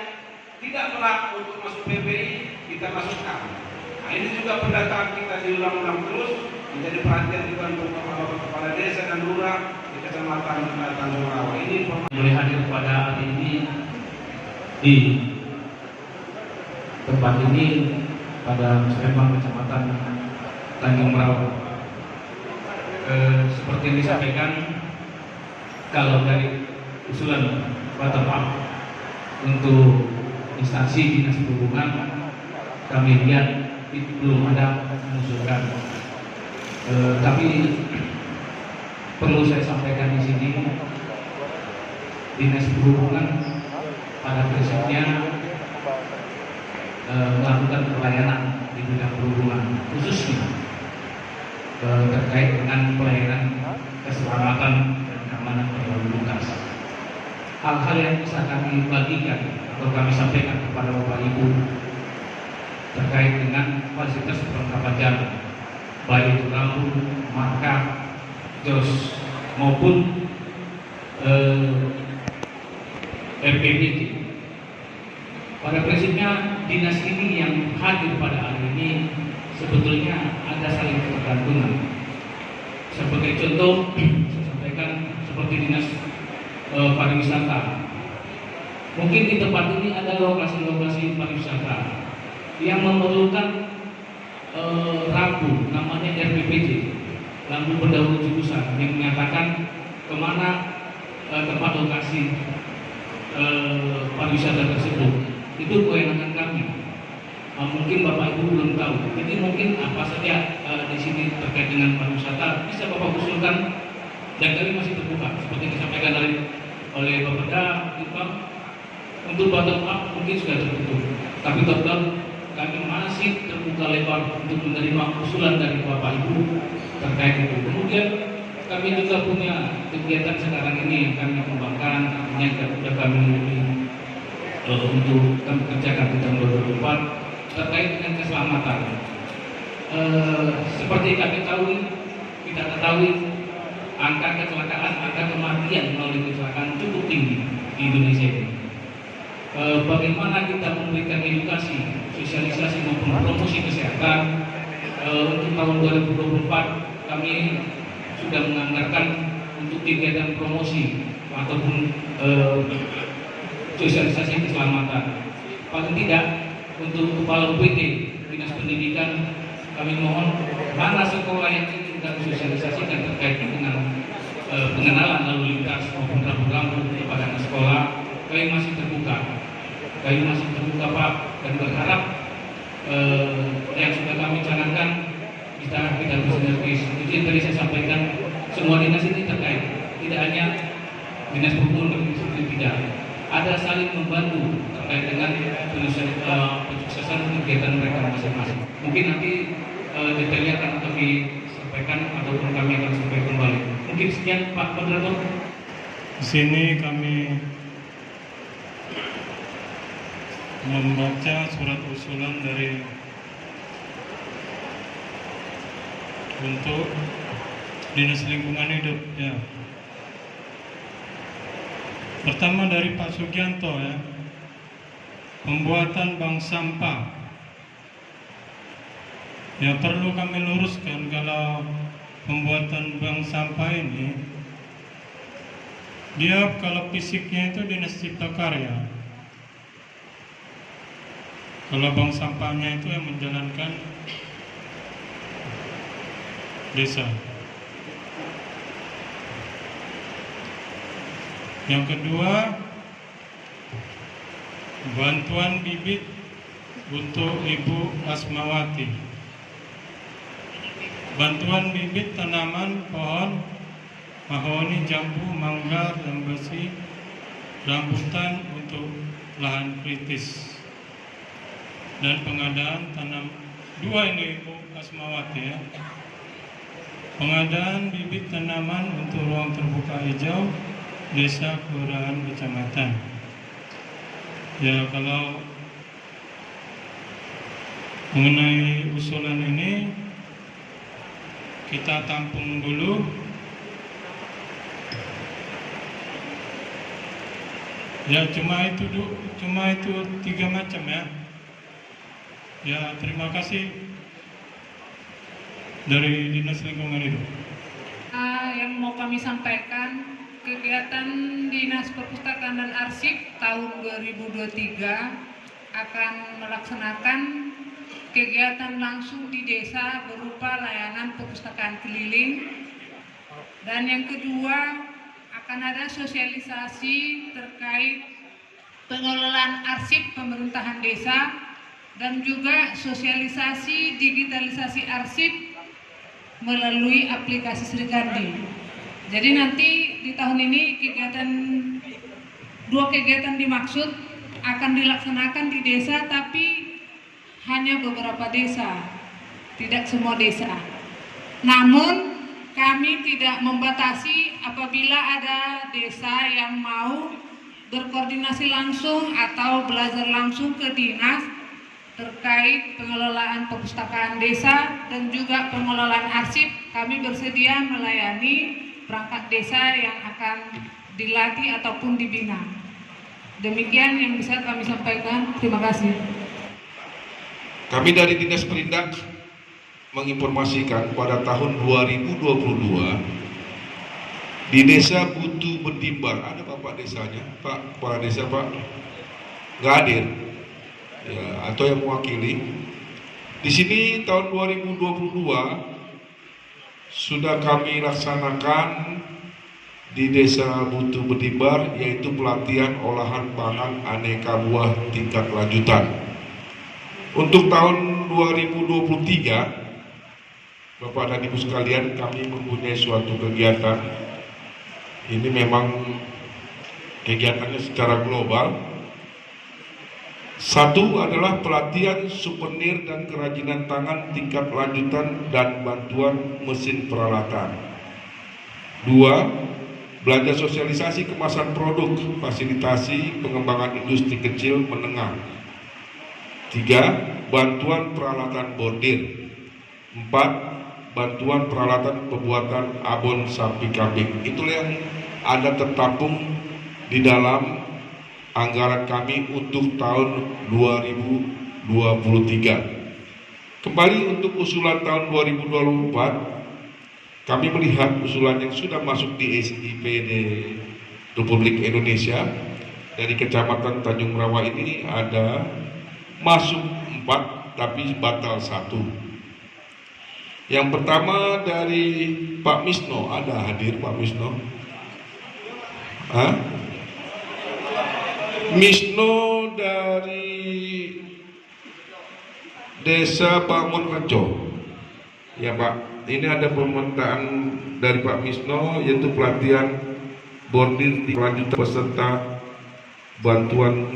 tidak berhak untuk masuk PPI, kita masukkan. Nah, ini juga pendataan kita diulang-ulang terus menjadi perhatian juga untuk kepala desa dan lurah di Kecamatan Tanjung Rawa. Ini boleh hadir pada hari ini di tempat ini pada Musrembang Kecamatan Tanjung Rawa. Seperti yang disampaikan, kalau dari usulan bottom up untuk instansi dinas perhubungan, kami lihat itu belum ada mengusulkan. Tapi perlu saya sampaikan di sini, dinas perhubungan pada prinsipnya melakukan pelayanan di bidang perhubungan, khususnya terkait dengan pelayanan keselamatan dan keamanan berlalu lintas. Hal-hal yang bisa kami bagikan atau kami sampaikan kepada Bapak Ibu terkait dengan fasilitas perlengkapan jalan, baik itu lampu, marka, jos maupun RPBJ. Pada prinsipnya dinas ini yang hadir pada hari ini sebetulnya ada saling ketergantungan. Sebagai contoh, saya sampaikan seperti dinas pariwisata. Mungkin di tempat ini ada lokasi-lokasi pariwisata yang memerlukan lampu, namanya RPPJ, lampu pendahulu jurusan, yang menyatakan kemana tempat lokasi pariwisata tersebut. Itu kewenangan kami. Mungkin Bapak Ibu belum tahu. Jadi mungkin apa saja di sini terkait dengan pariwisata bisa Bapak usulkan, dan kami masih terbuka seperti disampaikan oleh Bapak Iqbal. Untuk bottom up mungkin sudah tertutup, tapi top down kami masih terbuka lebar untuk menerima usulan dari Bapak Ibu terkait itu. Kemudian kami juga punya kegiatan sekarang ini yang kami kembangkan, artinya sudah kami untuk kami kerjakan di tahun 2024 terkait dengan keselamatan. Seperti kita ketahui angka kecelakaan, angka kematian melalui kecelakaan cukup tinggi di Indonesia ini. Bagaimana kita memberikan edukasi, sosialisasi maupun promosi kesehatan. Untuk tahun 2024 kami sudah menganggarkan untuk kegiatan promosi ataupun sosialisasi keselamatan. Paling tidak untuk kepala UPT Dinas Pendidikan, kami mohon mana sekolah yang ingin kami sosialisasikan terkait dengan pengenalan lalu lintas maupun rambu-rambu kepada anak sekolah. Kami masih terbuka, Pak, dan berharap yang sudah kami canangkan kita bersinergis. Itu yang tadi saya sampaikan, semua dinas ini terkait, tidak hanya dinas perhubungan seperti tidak. Ada saling membantu terkait dengan penyuksesan kegiatan mereka masing-masing. Mungkin nanti detailnya akan kami sampaikan ataupun kami akan sampaikan kembali. Mungkin sekian Pak Moderator. Di sini kami membaca surat usulan dari untuk Dinas Lingkungan Hidup ya. Pertama dari Pak Sugianto ya, pembuatan bank sampah. Ya perlu kami luruskan kalau pembuatan bank sampah ini, dia kalau fisiknya itu Dinas Cipta Karya. Kalau bank sampahnya itu yang menjalankan desa. Yang kedua, bantuan bibit untuk Ibu Asmawati. Bantuan bibit tanaman pohon mahoni, jambu, mangga, dan besi, rambutan untuk lahan kritis, dan pengadaan tanam dua ini Bu Asmawati ya. Pengadaan bibit tanaman untuk ruang terbuka hijau desa, kelurahan, kecamatan. Ya, kalau mengenai usulan ini kita tampung dulu. Ya, cuma itu 3 macam ya. Ya, terima kasih dari Dinas Lingkungan Hidup. Yang mau kami sampaikan, kegiatan Dinas Perpustakaan dan Arsip tahun 2023 akan melaksanakan kegiatan langsung di desa berupa layanan perpustakaan keliling, dan yang kedua akan ada sosialisasi terkait pengelolaan arsip pemerintahan desa dan juga sosialisasi digitalisasi arsip melalui aplikasi Srikandi. Jadi nanti di tahun ini dua kegiatan dimaksud akan dilaksanakan di desa, tapi hanya beberapa desa, tidak semua desa. Namun kami tidak membatasi apabila ada desa yang mau berkoordinasi langsung atau belajar langsung ke dinas terkait pengelolaan perpustakaan desa dan juga pengelolaan arsip. Kami bersedia melayani perangkat desa yang akan dilatih ataupun dibina. Demikian yang bisa kami sampaikan. Terima kasih. Kami dari Dinas Perindak menginformasikan pada tahun 2022 di desa Butuh Bendimbar, ada Bapak desanya, Pak, kepala desa Pak, nggak hadir, ya, atau yang mewakili. Di sini tahun 2022 sudah kami laksanakan di desa Butuh Bendimbar, yaitu pelatihan olahan pangan aneka buah tingkat lanjutan. Untuk tahun 2023, Bapak dan Ibu sekalian, kami mempunyai suatu kegiatan. Ini memang kegiatannya secara global. Satu adalah pelatihan souvenir dan kerajinan tangan tingkat lanjutan dan bantuan mesin peralatan. Dua, belanja sosialisasi kemasan produk, fasilitasi pengembangan industri kecil menengah. Tiga, bantuan peralatan bordir. Empat, bantuan peralatan pembuatan abon sapi kambing. Itulah yang ada tertampung di dalam anggaran kami untuk tahun 2023. Kembali untuk usulan tahun 2024, kami melihat usulan yang sudah masuk di SIPD Republik Indonesia. Dari Kecamatan Tanjung Rawa ini ada masuk 4 tapi batal 1. Yang pertama dari Pak Misno, ada hadir Pak Misno? Misno dari Desa Bangun Rejo. Ya Pak, ini ada permintaan dari Pak Misno, yaitu pelatihan bordir di lanjutan peserta bantuan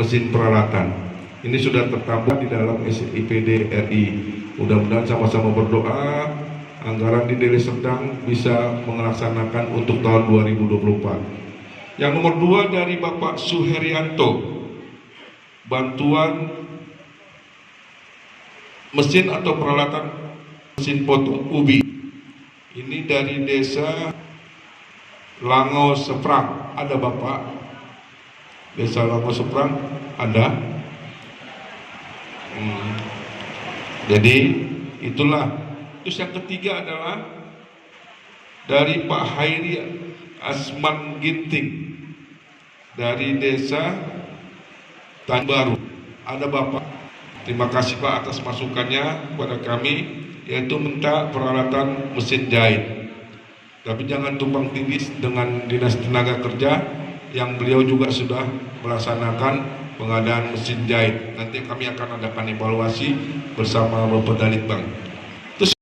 mesin peralatan. Ini sudah tertambah di dalam SIPD RI. Mudah-mudahan sama-sama berdoa anggaran di Deli Serdang bisa melaksanakan untuk tahun 2024. Yang nomor 2 dari Bapak Suherianto, bantuan mesin atau peralatan mesin potong ubi. Ini dari Desa Lango Seprang, ada Bapak? Desa Lango Seprang ada? Jadi itulah. Terus yang ketiga adalah dari Pak Hairi Asman Ginting dari Desa Tanbaru, ada Bapak. Terima kasih Pak atas masukannya kepada kami, yaitu minta peralatan mesin jahit. Tapi jangan tumpang tindih dengan Dinas Tenaga Kerja yang beliau juga sudah melaksanakan pengadaan mesin jahit. Nanti kami akan adakan evaluasi bersama Bapak Dalitbang. Terus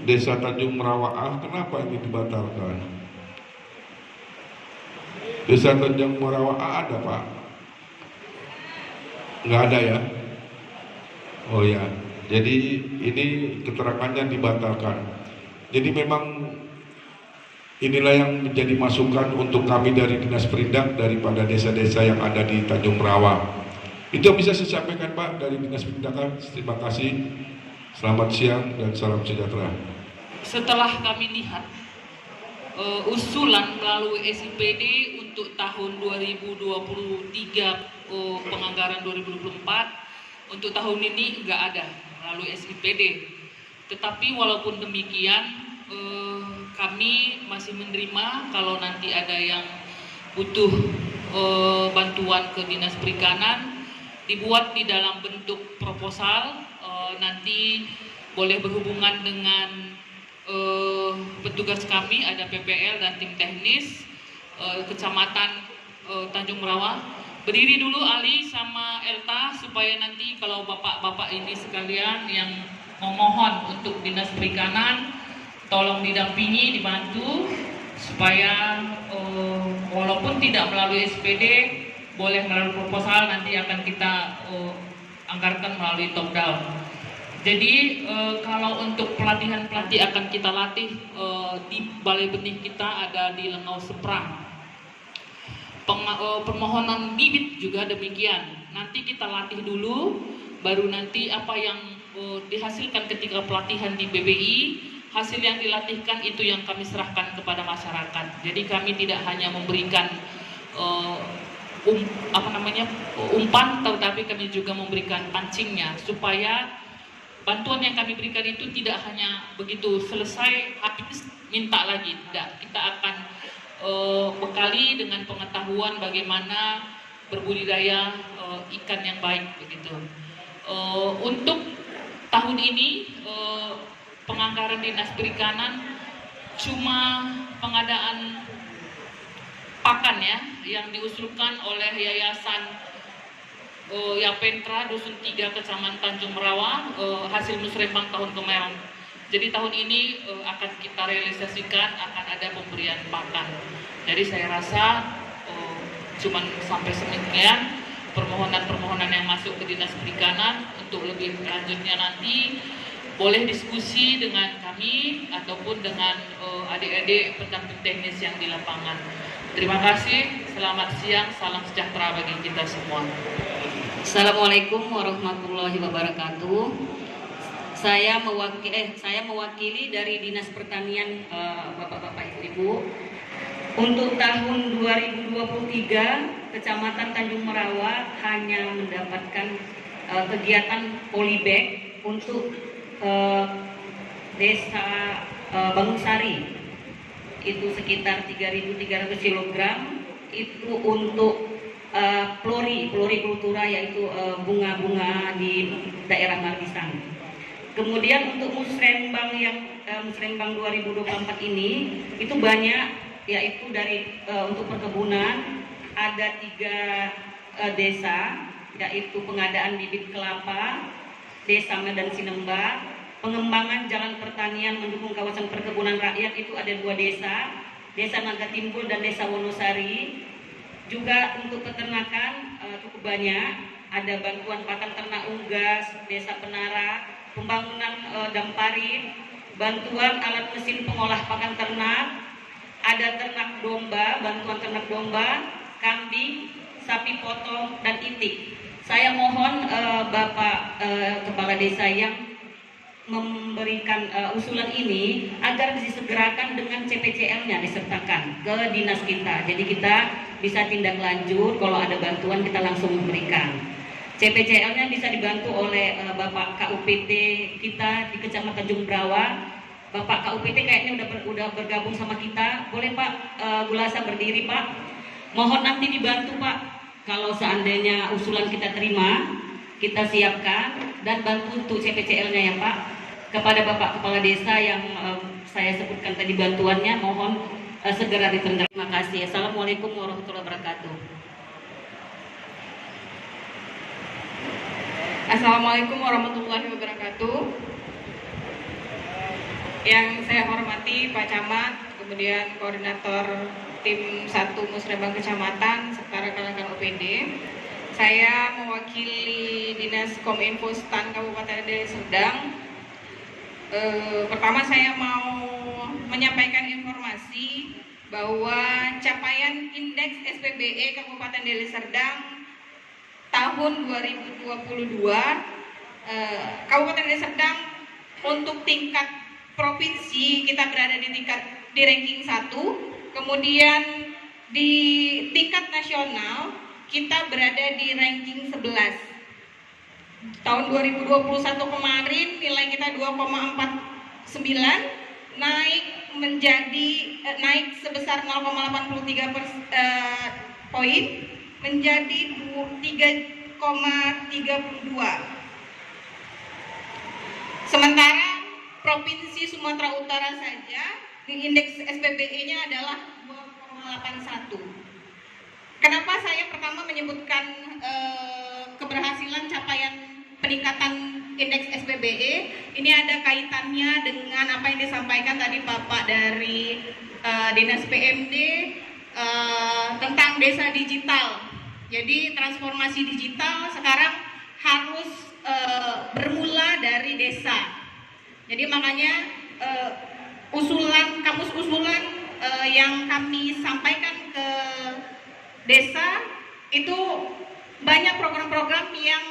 Desa Tanjung Merawaah, kenapa ini dibatalkan? Desa Tanjung Merawaah ada Pak? Nggak ada ya? Oh ya, jadi ini keterangannya dibatalkan. Jadi memang inilah yang menjadi masukan untuk kami dari Dinas Perindak daripada desa-desa yang ada di Tanjung Merawaah. Itu yang bisa saya sampaikan Pak dari Dinas Perindakan. Terima kasih. Selamat siang dan salam sejahtera. Setelah kami lihat usulan melalui SIPD untuk tahun 2023 penganggaran 2024, untuk tahun ini nggak ada melalui SIPD. Tetapi walaupun demikian kami masih menerima kalau nanti ada yang butuh bantuan ke Dinas Perikanan, dibuat di dalam bentuk proposal, nanti boleh berhubungan dengan petugas kami, ada PPL dan tim teknis Kecamatan Tanjung Merawaah. Berdiri dulu Ali sama Elta supaya nanti kalau bapak-bapak ini sekalian yang memohon untuk Dinas Perikanan tolong didampingi, dibantu supaya walaupun tidak melalui SPD boleh melalui proposal, nanti akan kita anggarkan melalui top down. Jadi kalau untuk pelatihan akan kita latih di Balai Benih kita ada di Lengau Seberang. Permohonan bibit juga demikian. Nanti kita latih dulu, baru nanti apa yang dihasilkan ketika pelatihan di BBI, hasil yang dilatihkan itu yang kami serahkan kepada masyarakat. Jadi kami tidak hanya memberikan umpan, tetapi kami juga memberikan pancingnya supaya bantuan yang kami berikan itu tidak hanya begitu selesai habis minta lagi, tidak. Kita akan bekali dengan pengetahuan bagaimana berbudidaya ikan yang baik begitu. Untuk tahun ini penganggaran Dinas Perikanan cuma pengadaan pakan ya yang diusulkan oleh Yayasan Yapentra Dusun 3 Kecamatan Tanjung Merawaah hasil musrembang tahun kemarin. Jadi tahun ini akan kita realisasikan, akan ada pemberian pakan. Jadi saya rasa cuman sampai sekian permohonan-permohonan yang masuk ke Dinas Perikanan. Untuk lebih lanjutnya nanti boleh diskusi dengan kami ataupun dengan adik-adik pendamping teknis yang di lapangan. Terima kasih, selamat siang, salam sejahtera bagi kita semua. Assalamualaikum warahmatullahi wabarakatuh. Saya mewakili dari Dinas Pertanian, Bapak-bapak Ibu. Untuk tahun 2023, Kecamatan Tanjung Merawaah hanya mendapatkan kegiatan polybag untuk Desa Bangusari. Itu sekitar 3.300 kg. Itu untuk florikultura, yaitu bunga-bunga di daerah Margisang. Kemudian untuk musrembang musrembang 2024 ini itu banyak, yaitu dari untuk perkebunan ada 3 desa, yaitu pengadaan bibit kelapa, Desa Medan Sinemba, pengembangan jalan pertanian mendukung kawasan perkebunan rakyat itu ada 2 desa, Desa Naga Timbul dan Desa Wonosari. Juga untuk peternakan cukup banyak, ada bantuan pakan ternak unggas, Desa Penara, pembangunan Dampari, bantuan alat mesin pengolah pakan ternak, ada ternak domba, bantuan ternak domba, kambing, sapi potong, dan itik. Saya mohon Bapak Kepala Desa yang memberikan usulan ini agar disegerakan dengan CPCL-nya disertakan ke dinas kita. Jadi kita bisa tindak lanjut, kalau ada bantuan kita langsung memberikan. CPCL-nya bisa dibantu oleh Bapak KUPT kita di Kecamatan Tanjung Merawaah. Bapak KUPT kayaknya udah bergabung sama kita. Boleh Pak Gulasa berdiri Pak. Mohon nanti dibantu Pak. Kalau seandainya usulan kita terima, kita siapkan dan bantu untuk CPCL-nya ya Pak. Kepada Bapak Kepala Desa yang saya sebutkan tadi bantuannya, mohon segera diterima. Terima kasih. Assalamualaikum warahmatullahi wabarakatuh. Assalamualaikum warahmatullahi wabarakatuh. Yang saya hormati Pak Camat, kemudian Koordinator Tim 1 Musrembang Kecamatan, serta rekan-rekan OPD. Saya mewakili Dinas Kominfo STAN Kabupaten Deli Serdang. Pertama saya mau menyampaikan informasi bahwa capaian indeks SPBE Kabupaten Deli Serdang tahun 2022, Kabupaten Deli Serdang untuk tingkat provinsi kita berada di ranking 1, kemudian di tingkat nasional kita berada di ranking 11. Tahun 2021 kemarin nilai kita 2,49, naik sebesar 0,83 poin menjadi 3,32. Sementara Provinsi Sumatera Utara saja indeks SPBE-nya adalah 2,81. Kenapa saya pertama menyebutkan keberhasilan capaian peningkatan indeks SPBE? Ini ada kaitannya dengan apa yang disampaikan tadi Bapak dari Dinas PMD tentang desa digital. Jadi transformasi digital sekarang harus bermula dari desa. Jadi makanya kamus usulan yang kami sampaikan ke desa itu banyak program-program yang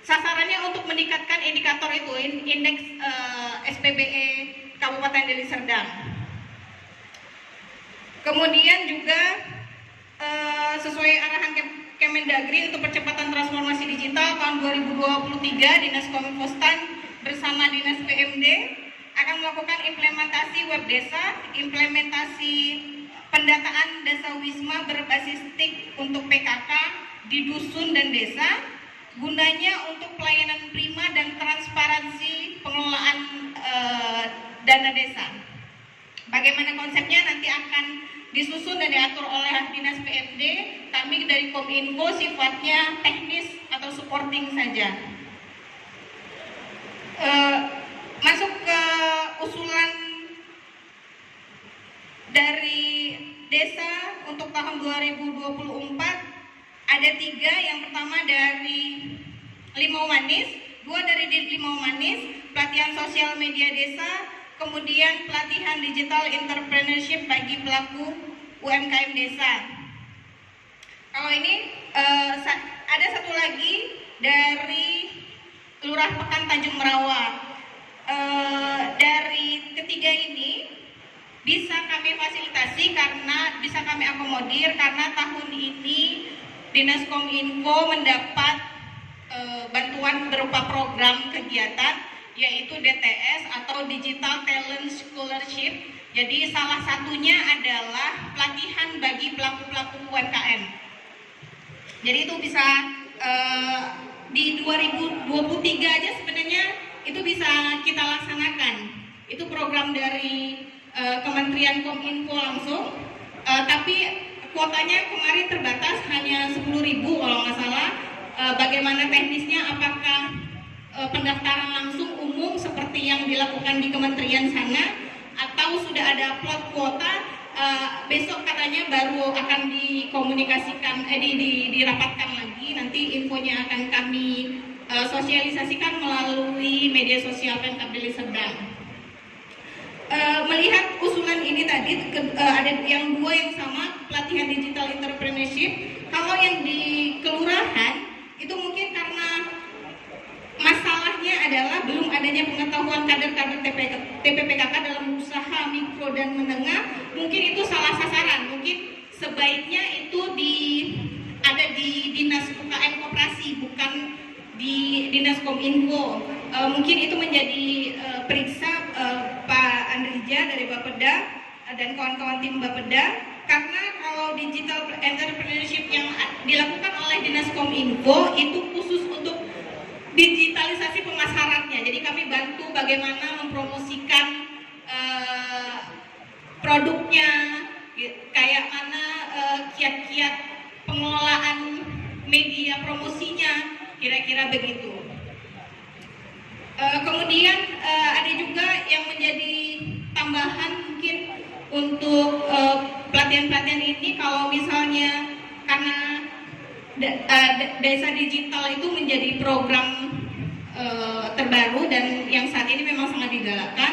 sasarannya untuk meningkatkan indikator itu, indeks SPBE Kabupaten Deli Serdang. Kemudian juga sesuai arahan Kemendagri untuk percepatan transformasi digital tahun 2023, Dinas Kominfo STAN bersama Dinas PMD akan melakukan implementasi web desa, implementasi pendataan desa wisma berbasis TIK untuk PKK di dusun dan desa, gunanya untuk pelayanan prima dan transparansi pengelolaan dana desa. Bagaimana konsepnya nanti akan disusun dan diatur oleh Dinas PMD. Kami dari Kominfo sifatnya teknis atau supporting saja. Masuk ke usulan dari desa untuk tahun 2024 ada 3. Yang pertama dari Limau Manis, 2 dari Limau Manis, pelatihan sosial media desa, kemudian pelatihan digital entrepreneurship bagi pelaku UMKM desa. Kalau ini ada satu lagi dari Lurah Pekan Tanjung Merawa. Dari ketiga ini bisa kami fasilitasi karena bisa kami akomodir karena tahun ini Dinas Kominfo mendapat bantuan berupa program kegiatan yaitu DTS atau Digital Talent Scholarship. Jadi salah satunya adalah pelatihan bagi pelaku-pelaku UMKM. Jadi itu bisa di 2023 aja sebenarnya itu bisa kita laksanakan. Itu program dari Kementerian Kominfo langsung, tapi kuotanya kemarin terbatas hanya 10.000 kalau nggak salah. Bagaimana teknisnya, apakah pendaftaran langsung umum seperti yang dilakukan di kementerian sana atau sudah ada plot kuota? Besok katanya baru akan dikomunikasikan, dirapatkan lagi. Nanti infonya akan kami sosialisasikan melalui media sosial Pemkab Deli Serdang. Melihat usulan ini tadi ada yang 2 yang sama, pelatihan digital entrepreneurship. Kalau yang di kelurahan itu mungkin karena masalahnya adalah belum adanya pengetahuan kader-kader TPPKK dalam usaha mikro dan menengah. Mungkin itu salah sasaran. Mungkin sebaiknya itu ada di Dinas UKM Koperasi, bukan di Dinas Kominfo. Mungkin itu menjadi periksa Pak Andrija dari Bapeda dan kawan-kawan tim Bapeda. Karena kalau digital entrepreneurship yang dilakukan oleh Dinas Kominfo itu khusus untuk digitalisasi pemasarannya. Jadi kami bantu bagaimana mempromosikan produknya, kayak mana kiat-kiat pengelolaan media promosinya, kira-kira begitu. Kemudian ada juga yang menjadi tambahan mungkin untuk pelatihan-pelatihan ini, kalau misalnya karena desa digital itu menjadi program terbaru dan yang saat ini memang sangat digalakkan,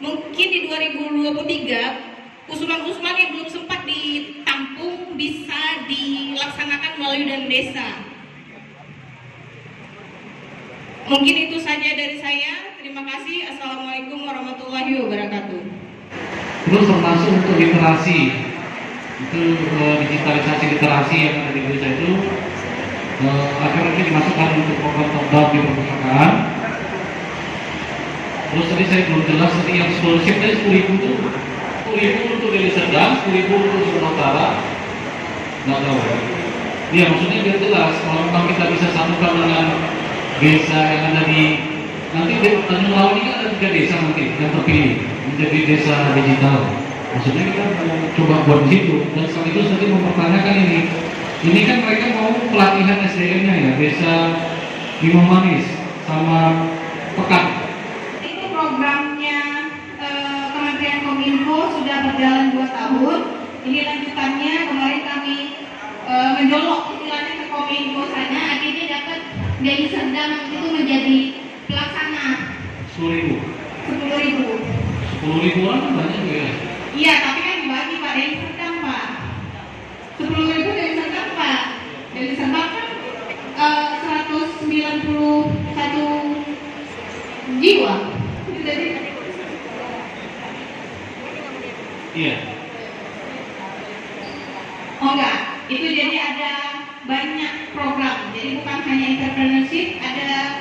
mungkin di 2023 usulan-usulan yang belum sempat ditampung bisa dilaksanakan melalui dana desa. Mungkin itu saja dari saya. Terima kasih. Assalamualaikum warahmatullahi wabarakatuh. Terus termasuk untuk literasi, itu digitalisasi literasi yang ada di desa itu akhirnya dimasukkan untuk program-program di perpustakaan. Terus tadi saya belum jelas tadi yang scholarship tadi 10.000 itu 10.000 untuk Deli Serdang, 10.000 untuk Sumatera Utara. Nggak tahu. Iya, maksudnya biar jelas kalau memang kita bisa satukan dengan desa yang ada di nanti Tanjung Laut ini ada 3 desa nanti yang terpilih menjadi desa digital. Maksudnya kita mau coba buat di situ dan sekaligus nanti mempertanyakan ini kan mereka mau pelatihan SDM-nya ya, desa Limau Manis sama Pekan. Itu programnya Kementerian Kominfo sudah berjalan 2 tahun. Ini lanjutannya, kemarin kami menjolok istilahnya ke Kominfo sana, akhirnya dapat Deli Serdang itu menjadi pelaksana. 10.000. 10.000 orang kan banyak juga ya? Iya, tapi kan dibagi Pak, Deli Serdang Pak. 10.000 Deli Serdang Pak. Deli Serdang kan 191 jiwa. Jadi iya. Oh enggak, itu jadi ada banyak program. Jadi bukan hanya entrepreneurship, ada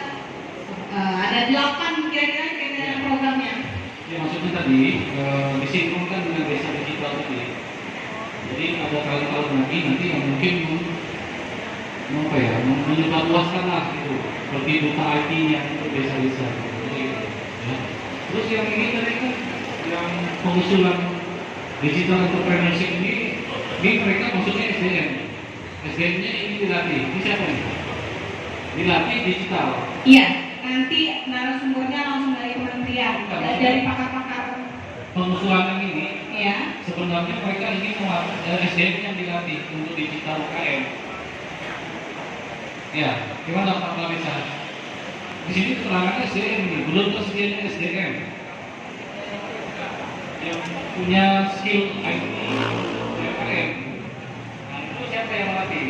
8 kira-kira programnya. Ya maksudnya tadi disinkronkan dengan desa digital tadi. Jadi ada tahun-tahun lagi nanti yang mungkin menyebarluaskan lah gitu, seperti duta IT-nya untuk desa-desa. Ya. Terus yang ini tadi kan yang pengusulan digital entrepreneurship ini mereka maksudnya SDM. SDM-nya ini dilatih. Ini siapa nih? Dilatih digital. Iya, nanti narasumbernya langsung dari kementerian, dari pakar-pakar. Pengusulan ini, ya. Sebenarnya mereka ini SDM yang dilatih untuk digital UKM. Ya, gimana Pak Clarissa? Di sini keterangan SDM ini, belum tersedianya SDM yang punya skill IT UKM. Nah, itu siapa yang melatih?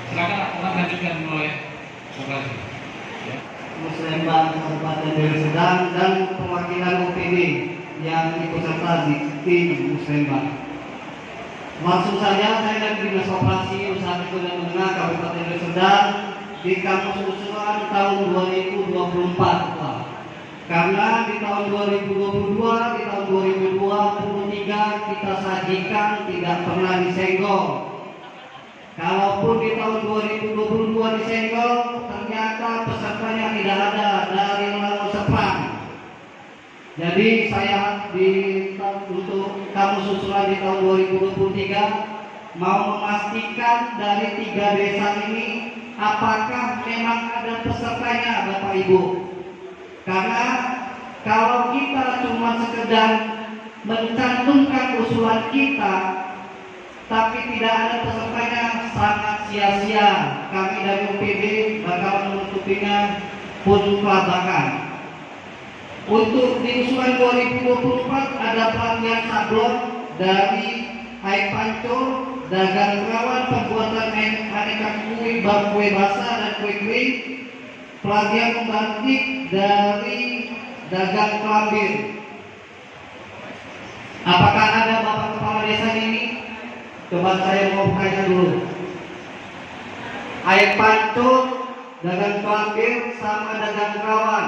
Silakan orang lanjutkan oleh Koperasi. Ya. Musrembang Kabupaten Deli Serdang dan perwakilan OPD yang ikut serta di tim Musrembang. Langsung saja saya dari Dinas Koperasi Usaha Kecil dan Menengah Kabupaten Deli Serdang di kampus usulan tahun 2024 Pak. Karena di tahun 2022, di tahun 2023 kita sajikan tidak pernah disenggol. Kalaupun di tahun 2022 disenggol, ternyata pesertanya tidak ada dari Laut Seprang. Jadi saya untuk kampus usulan di tahun 2023 mau memastikan dari 3 desa ini apakah memang ada pesertanya Bapak Ibu. Karena kalau kita cuma sekedar mencantumkan usulan kita tapi tidak ada pesertanya, sangat sia-sia. Kami dari UPD bakal menutupinya pun kelabakan. Untuk di usulan 2024 ada pelatihan sablon dari air pancur, dagang rawan, pembuatan aneka kue basah dan kue kering, pelatihan membatik dari dagang kelambir. Apakah ada Bapak Kepala Desa ini? Coba saya mau tanya dulu. Air pancur, dagang kelambir, sama dagang rawan.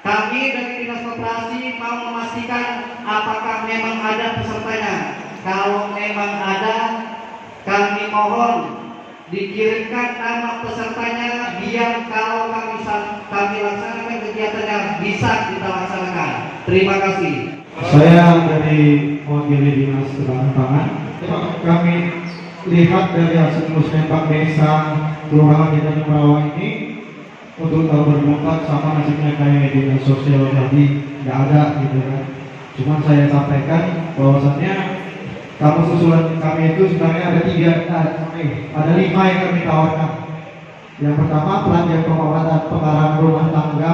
Kami dari Dinas Koperasi mau memastikan apakah memang ada pesertanya. Kalau memang ada, kami mohon dikirimkan nama pesertanya biar kalau kami laksanakan kegiatannya bisa kita laksanakan. Terima kasih. Saya dari mewakili Dinas Ketahanan Pangan. Kami lihat dari hasil musrembang desa Kelurahan di Tanjung Rawa ini untuk tahun 2004 sama nasibnya kayak dinas sosial tadi, nggak ada gitu kan. Cuman saya sampaikan bahwasannya kamus usulan kami itu sebenarnya ada 5 yang kami tawarkan. Yang pertama pelatihan pengolahan rumah tangga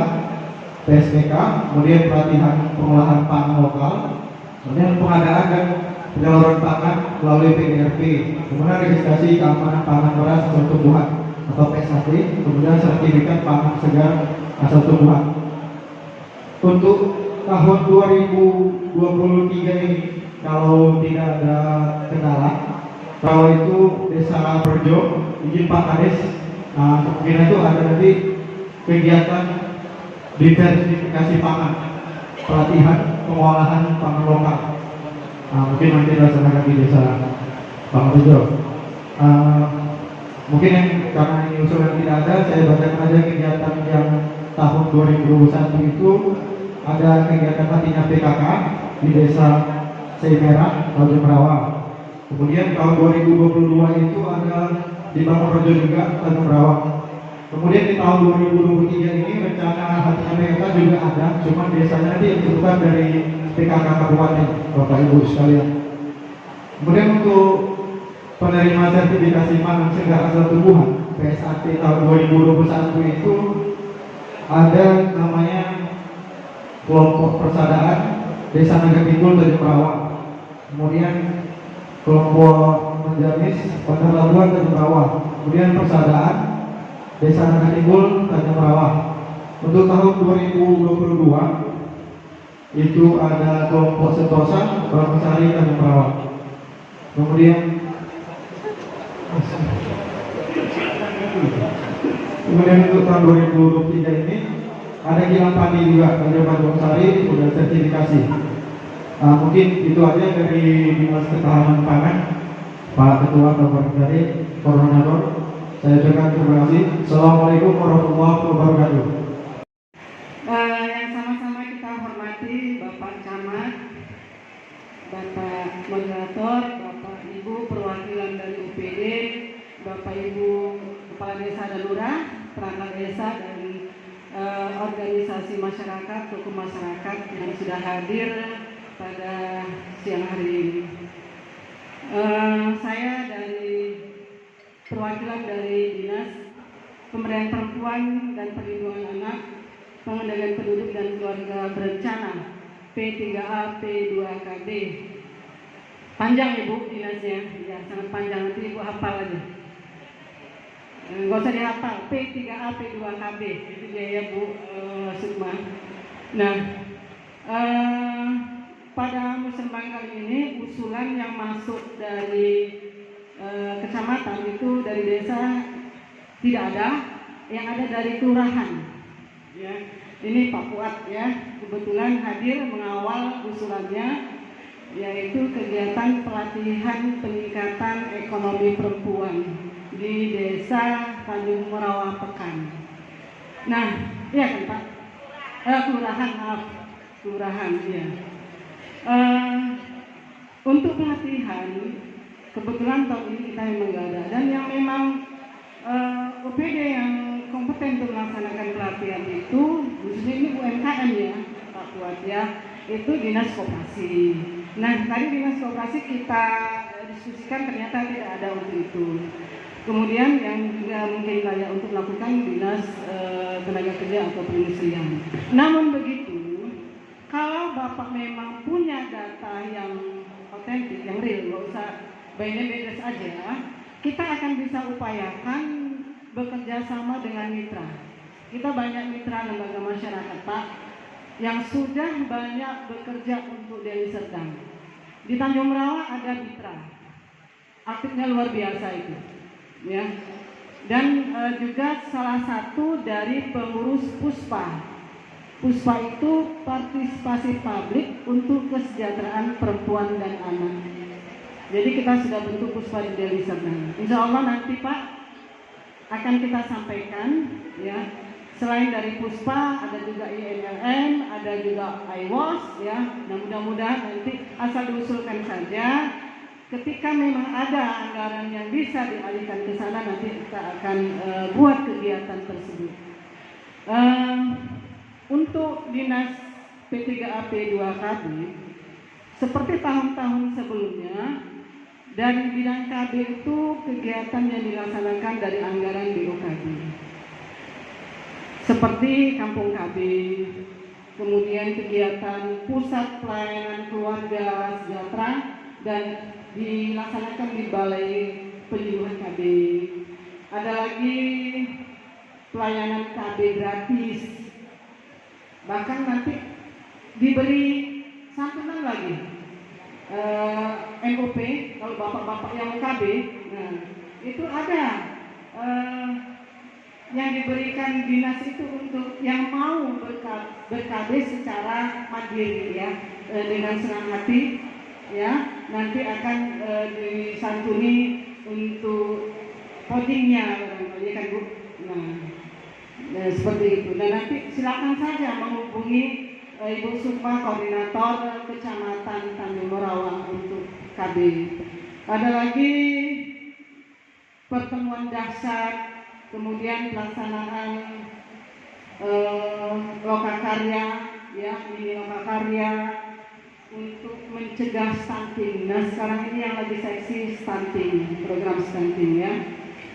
PSPK, kemudian pelatihan pengolahan pangan lokal, kemudian pengadaan dan penyaluran pangan melalui PDRP, kemudian registrasi keamanan pangan beras asal tumbuhan atau PSAT, kemudian sertifikat pangan segar asal tumbuhan. Untuk tahun 2023 ini, kalau tidak ada kendala, kalau itu Desa Berjo, izin Pak Kades, nah kemungkinan itu ada nanti kegiatan diversifikasi pangan, pelatihan pengolahan pangan lokal. Nah, mungkin nanti dilaksanakan di Desa Bang Bejo. Mungkin yang karena ini usulan tidak ada, saya bacakan aja kegiatan yang tahun 2021 itu ada kegiatan latihan PKK di Desa Semerah, Tanjung Rawa. Kemudian tahun 2022 itu ada di Bangun Rojo juga, Tanjung Rawa. Kemudian di tahun 2023 ini rencana latihan PKK juga ada, cuma desanya nanti yang disebutkan dari PKK Kabupaten, Bapak Ibu sekalian. Kemudian untuk penerima sertifikasi pangan segar asal tumbuhan PSAT tahun 2021 itu ada namanya kelompok persaudaraan Desa Naga Pinggul Tanjung Rawa, kemudian kelompok menjamis Bandar Labuan Tanjung Rawa, kemudian persaudaraan Desa Naga Pinggul Tanjung Rawa. Untuk tahun 2022 itu ada kelompok Sentosa Bangkasari Tanjung Rawa. Kemudian untuk tahun 2023 ini ada Gilang Padi juga, Tanjung Bangkasari sudah sertifikasi. Mungkin itu aja dari Dinas Ketahanan Pangan, Pak Ketua Bapak dari Koordinator. Saya ucapkan terima kasih. Assalamualaikum warahmatullahi wabarakatuh. Yang sama-sama kita hormati Bapak Camat, Bapak Moderator, Bapak Ibu perwakilan dari UPD, Bapak Ibu Kepala Desa dan Lurah, perangkat desa dari organisasi masyarakat, tokoh masyarakat yang sudah hadir pada siang hari ini. Saya dari perwakilan dari Dinas Pemberdayaan Perempuan dan Perlindungan Anak, Pengendalian Penduduk dan Keluarga Berencana P3A P2KB. Panjang Ibu dinasnya, ya sangat panjang, nanti Ibu hafal aja. Nggak usah dihafal, P3A P2KB itu dia ya Bu Sukma. Nah, pada musrenbang kali ini usulan yang masuk dari kecamatan itu dari desa tidak ada, yang ada dari kelurahan. Ya, ini Pak Fuad ya kebetulan hadir mengawal usulannya, yaitu kegiatan pelatihan peningkatan ekonomi perempuan di Desa Tanjung Merawa Pekan. Nah, iya kan Pak? Kelurahan, maaf, kelurahan ya. Untuk pelatihan, kebetulan tahun ini kita memang nggak ada, dan yang memang OPD yang kompeten untuk melaksanakan pelatihan itu, khususnya ini UMKM ya, Pak Fuad ya, itu Dinas Koperasi. Nah, tadi Dinas Koperasi kita diskusikan ternyata tidak ada untuk itu. Kemudian yang juga mungkin layak untuk melakukan Dinas Tenaga Kerja atau Perindustrian. Namun begitu, kalau Bapak memang punya data yang otentik, yang real, nggak usah by name address aja, kita akan bisa upayakan bekerja sama dengan mitra. Kita banyak mitra lembaga masyarakat Pak, yang sudah banyak bekerja untuk Deli Serdang. Di Tanjung Merawa ada mitra, aktifnya luar biasa itu, ya. Dan juga salah satu dari pengurus Puspa. Puspa itu partisipasi publik untuk kesejahteraan perempuan dan anak. Jadi kita sudah bentuk Puspa di Deli Serdang. Insya Allah nanti Pak akan kita sampaikan, ya. Selain dari Puspa ada juga INLM, ada juga IWOS, ya. Nah, mudah-mudahan nanti asal diusulkan saja. Ketika memang ada anggaran yang bisa dialihkan ke sana, nanti kita akan buat kegiatan tersebut. Untuk dinas P3AP 2KB, seperti tahun-tahun sebelumnya, dari bidang KB itu kegiatan yang dilaksanakan dari anggaran BOKB. Seperti Kampung KB, kemudian kegiatan Pusat Pelayanan Keluarga Sejahtera dan dilaksanakan di Balai Penyuluhan KB. Ada lagi pelayanan KB gratis. Bahkan nanti diberi santunan lagi. MOP, kalau bapak-bapak yang KB, nah, itu ada yang diberikan dinas itu untuk yang mau ber-KB secara mandiri ya, dengan senang hati ya, nanti akan disantuni untuk codingnya kan Bu. Nah, seperti itu. Dan nanti silakan saja menghubungi Ibu Sukma, koordinator Kecamatan Tanjung Morawa untuk KB. Ada lagi pertemuan dahsyat, kemudian pelaksanaan lokakarya, ya, mini lokakarya untuk mencegah stunting. Nah, sekarang ini yang lagi seksi stunting, program stunting ya.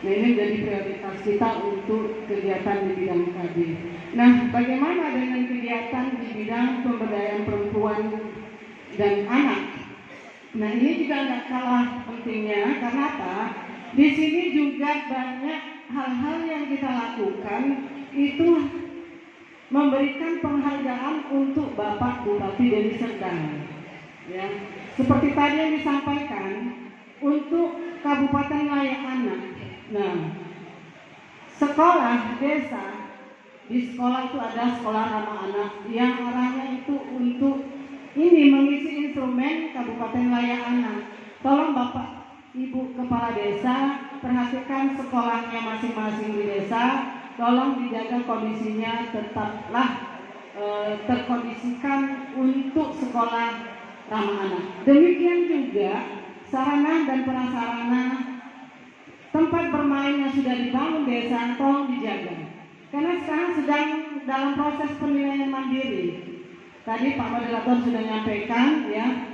Nah, ini menjadi prioritas kita untuk kegiatan di bidang KB. Nah, bagaimana dengan kegiatan di bidang pemberdayaan perempuan dan anak? Nah, ini juga nggak kalah pentingnya, karena apa? Di sini juga banyak hal-hal yang kita lakukan itu memberikan penghargaan untuk Bapak Bupati Deli Serdang. Ya, seperti tadi yang disampaikan untuk Kabupaten Layak Anak. Nah, sekolah desa, di sekolah itu ada sekolah ramah anak yang arahnya itu untuk ini mengisi instrumen Kabupaten Layak Anak. Tolong Bapak Ibu Kepala Desa perhatikan sekolahnya masing-masing di desa, tolong dijaga kondisinya tetaplah terkondisikan untuk sekolah ramah anak. Demikian juga sarana dan prasarana tempat bermain yang sudah dibangun desa tolong dijaga. Karena sekarang sedang dalam proses penilaian mandiri. Tadi Pak Moderator sudah menyampaikan ya,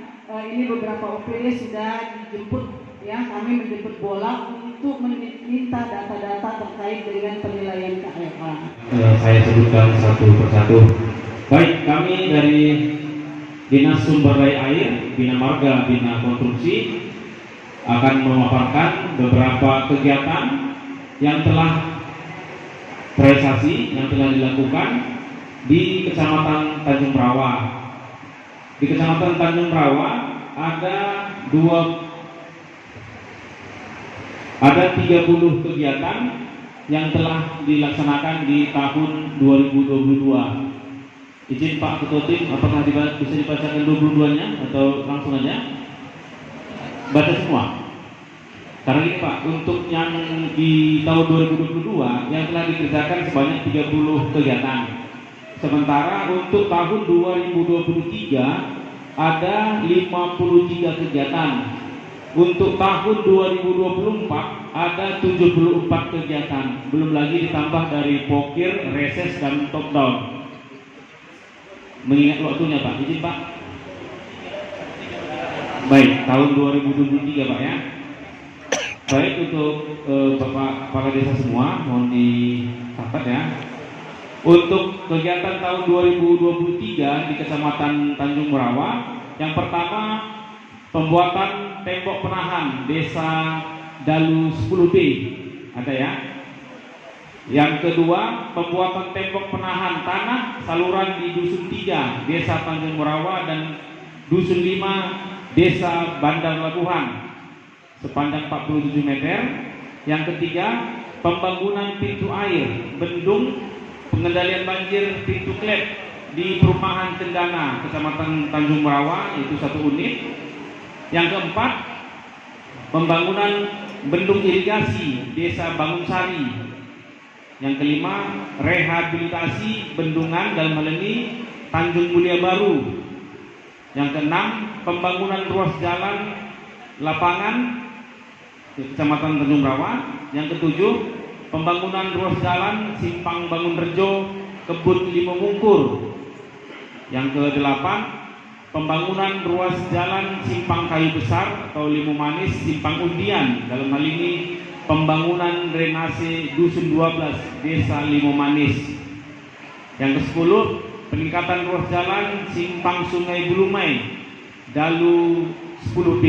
ini beberapa OPD sudah dijemput ya, kami menjemput bola untuk meminta data-data terkait dengan penilaian KLA. Saya sebutkan satu persatu. Baik, kami dari Dinas Sumber Daya Air, Bina Marga, Bina Konstruksi akan memaparkan beberapa kegiatan yang telah prestasi yang telah dilakukan di Kecamatan Tanjung Rawa. Di Kecamatan Tanjung Rawa ada 30 kegiatan yang telah dilaksanakan di tahun 2022. Izin Pak Ketua Tim, apakah bisa dibacakan 22-nya atau langsung aja? Baca semua. Karena ini Pak, untuk yang di tahun 2022 yang telah dikerjakan sebanyak 30 kegiatan. Sementara untuk tahun 2023 ada 53 kegiatan. Untuk tahun 2024 ada 74 kegiatan. Belum lagi ditambah dari pokir, reses, dan top down. Mengingat waktunya Pak, izin Pak. Baik, tahun 2023 Pak ya. Baik, untuk Bapak Kepala Desa semua mohon dicatat ya. Untuk kegiatan tahun 2023 di Kecamatan Tanjung Morawa, yang pertama pembuatan tembok penahan Desa Dalu 10B, ada ya. Yang kedua, pembuatan tembok penahan tanah saluran di Dusun 3 Desa Tanjung Morawa dan Dusun 5 Desa Bandar Labuhan sepanjang 47 meter. Yang ketiga, pembangunan pintu air bendung pengendalian banjir pintu klep di Perumahan Cendana Kecamatan Tanjung Morawa, itu 1 unit. Yang keempat, pembangunan bendung irigasi Desa Bangunsari. Yang kelima, rehabilitasi bendungan dalam hal ini Tanjung Mulia Baru. Yang keenam, pembangunan ruas jalan lapangan Kecamatan Tanjung Rawa. Yang ketujuh, pembangunan ruas jalan Simpang Bangun Rejo Kebun Limo Mungkur. Yang ke-8, pembangunan ruas jalan Simpang Kayu Besar atau Limo Manis Simpang Undian. Dalam hal ini pembangunan drainase Dusun 12 Desa Limo Manis. Yang ke-10, peningkatan ruas jalan Simpang Sungai Bulumai Dalu 10B.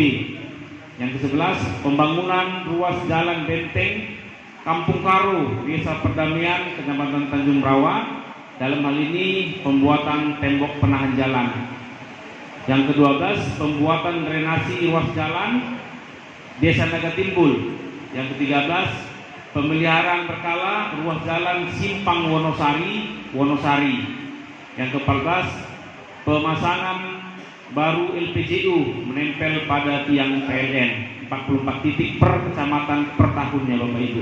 Yang ke-11, pembangunan ruas jalan Benteng Kampung Karo Desa Perdamaian Kecamatan Tanjung Rawa. Dalam hal ini pembuatan tembok penahan jalan. Yang ke-12, pembuatan drainasi ruas jalan Desa Naga Timbul. Yang ke-13, pemeliharaan berkala ruas jalan Simpang Wonosari. Yang ke-14, pemasangan baru LPGU menempel pada tiang PLN 44 titik per kecamatan per tahunnya Bapak Ibu.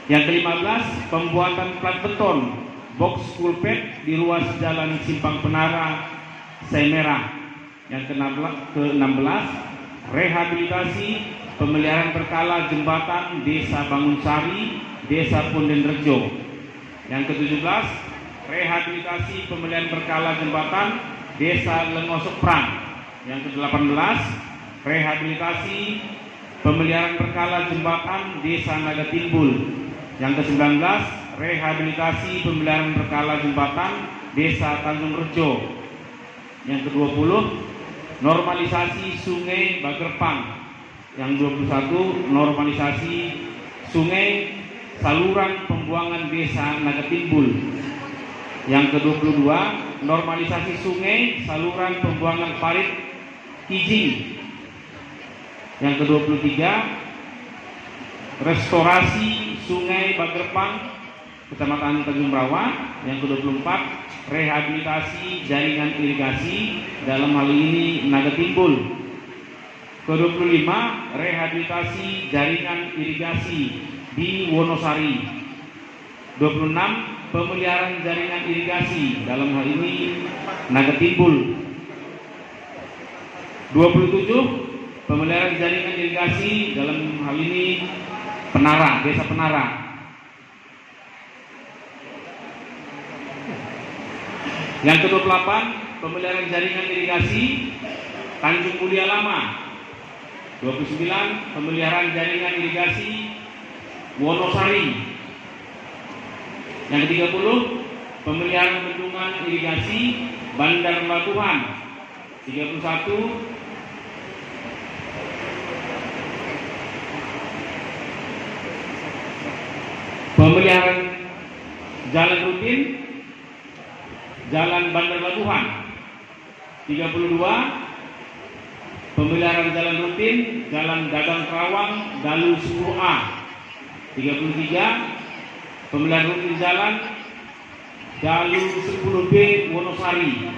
Yang ke-15, pembuatan plat beton box pulpet di ruas jalan Simpang Penara Semerah. Yang ke-16, rehabilitasi pemeliharaan berkala jembatan Desa Bangunsari, Desa Pondenrejo. Yang ke-17, rehabilitasi pemeliharaan berkala jembatan Desa Lengoseprang. Yang ke-18, rehabilitasi pemeliharaan berkala jembatan Desa Naga Timbul. Yang ke-19, rehabilitasi pemeliharaan berkala jembatan Desa Tanjung Rejo. Yang ke-20, normalisasi Sungai Bagerpang. Yang 21, normalisasi sungai saluran pembuangan Desa Naga Timbul. Yang ke-22, normalisasi sungai saluran pembuangan parit Kijing. Yang ke-23, restorasi Sungai Bagerpang Kecamatan Tanjung Rawa. Yang ke-24, rehabilitasi jaringan irigasi, dalam hal ini Naga Timbul. Ke-25, rehabilitasi jaringan irigasi di Wonosari. 26, pemeliharaan jaringan irigasi, dalam hal ini Naga Timbul. 27, pemeliharaan jaringan irigasi, dalam hal ini Penara, Desa Penara. Yang ke-28, pemeliharaan jaringan irigasi Tanjung Mulia Lama. 29, pemeliharaan jaringan irigasi Wonosari. Yang ke-30, pemeliharaan bendungan irigasi Bandar Latuhan. 31, pemeliharaan jalan rutin Jalan Bandar Labuhan. 32, pemeliharaan jalan rutin Jalan Dagang Kerawang Dalu 10A. 33, pemeliharaan rutin jalan Dalu 10B Wonosari.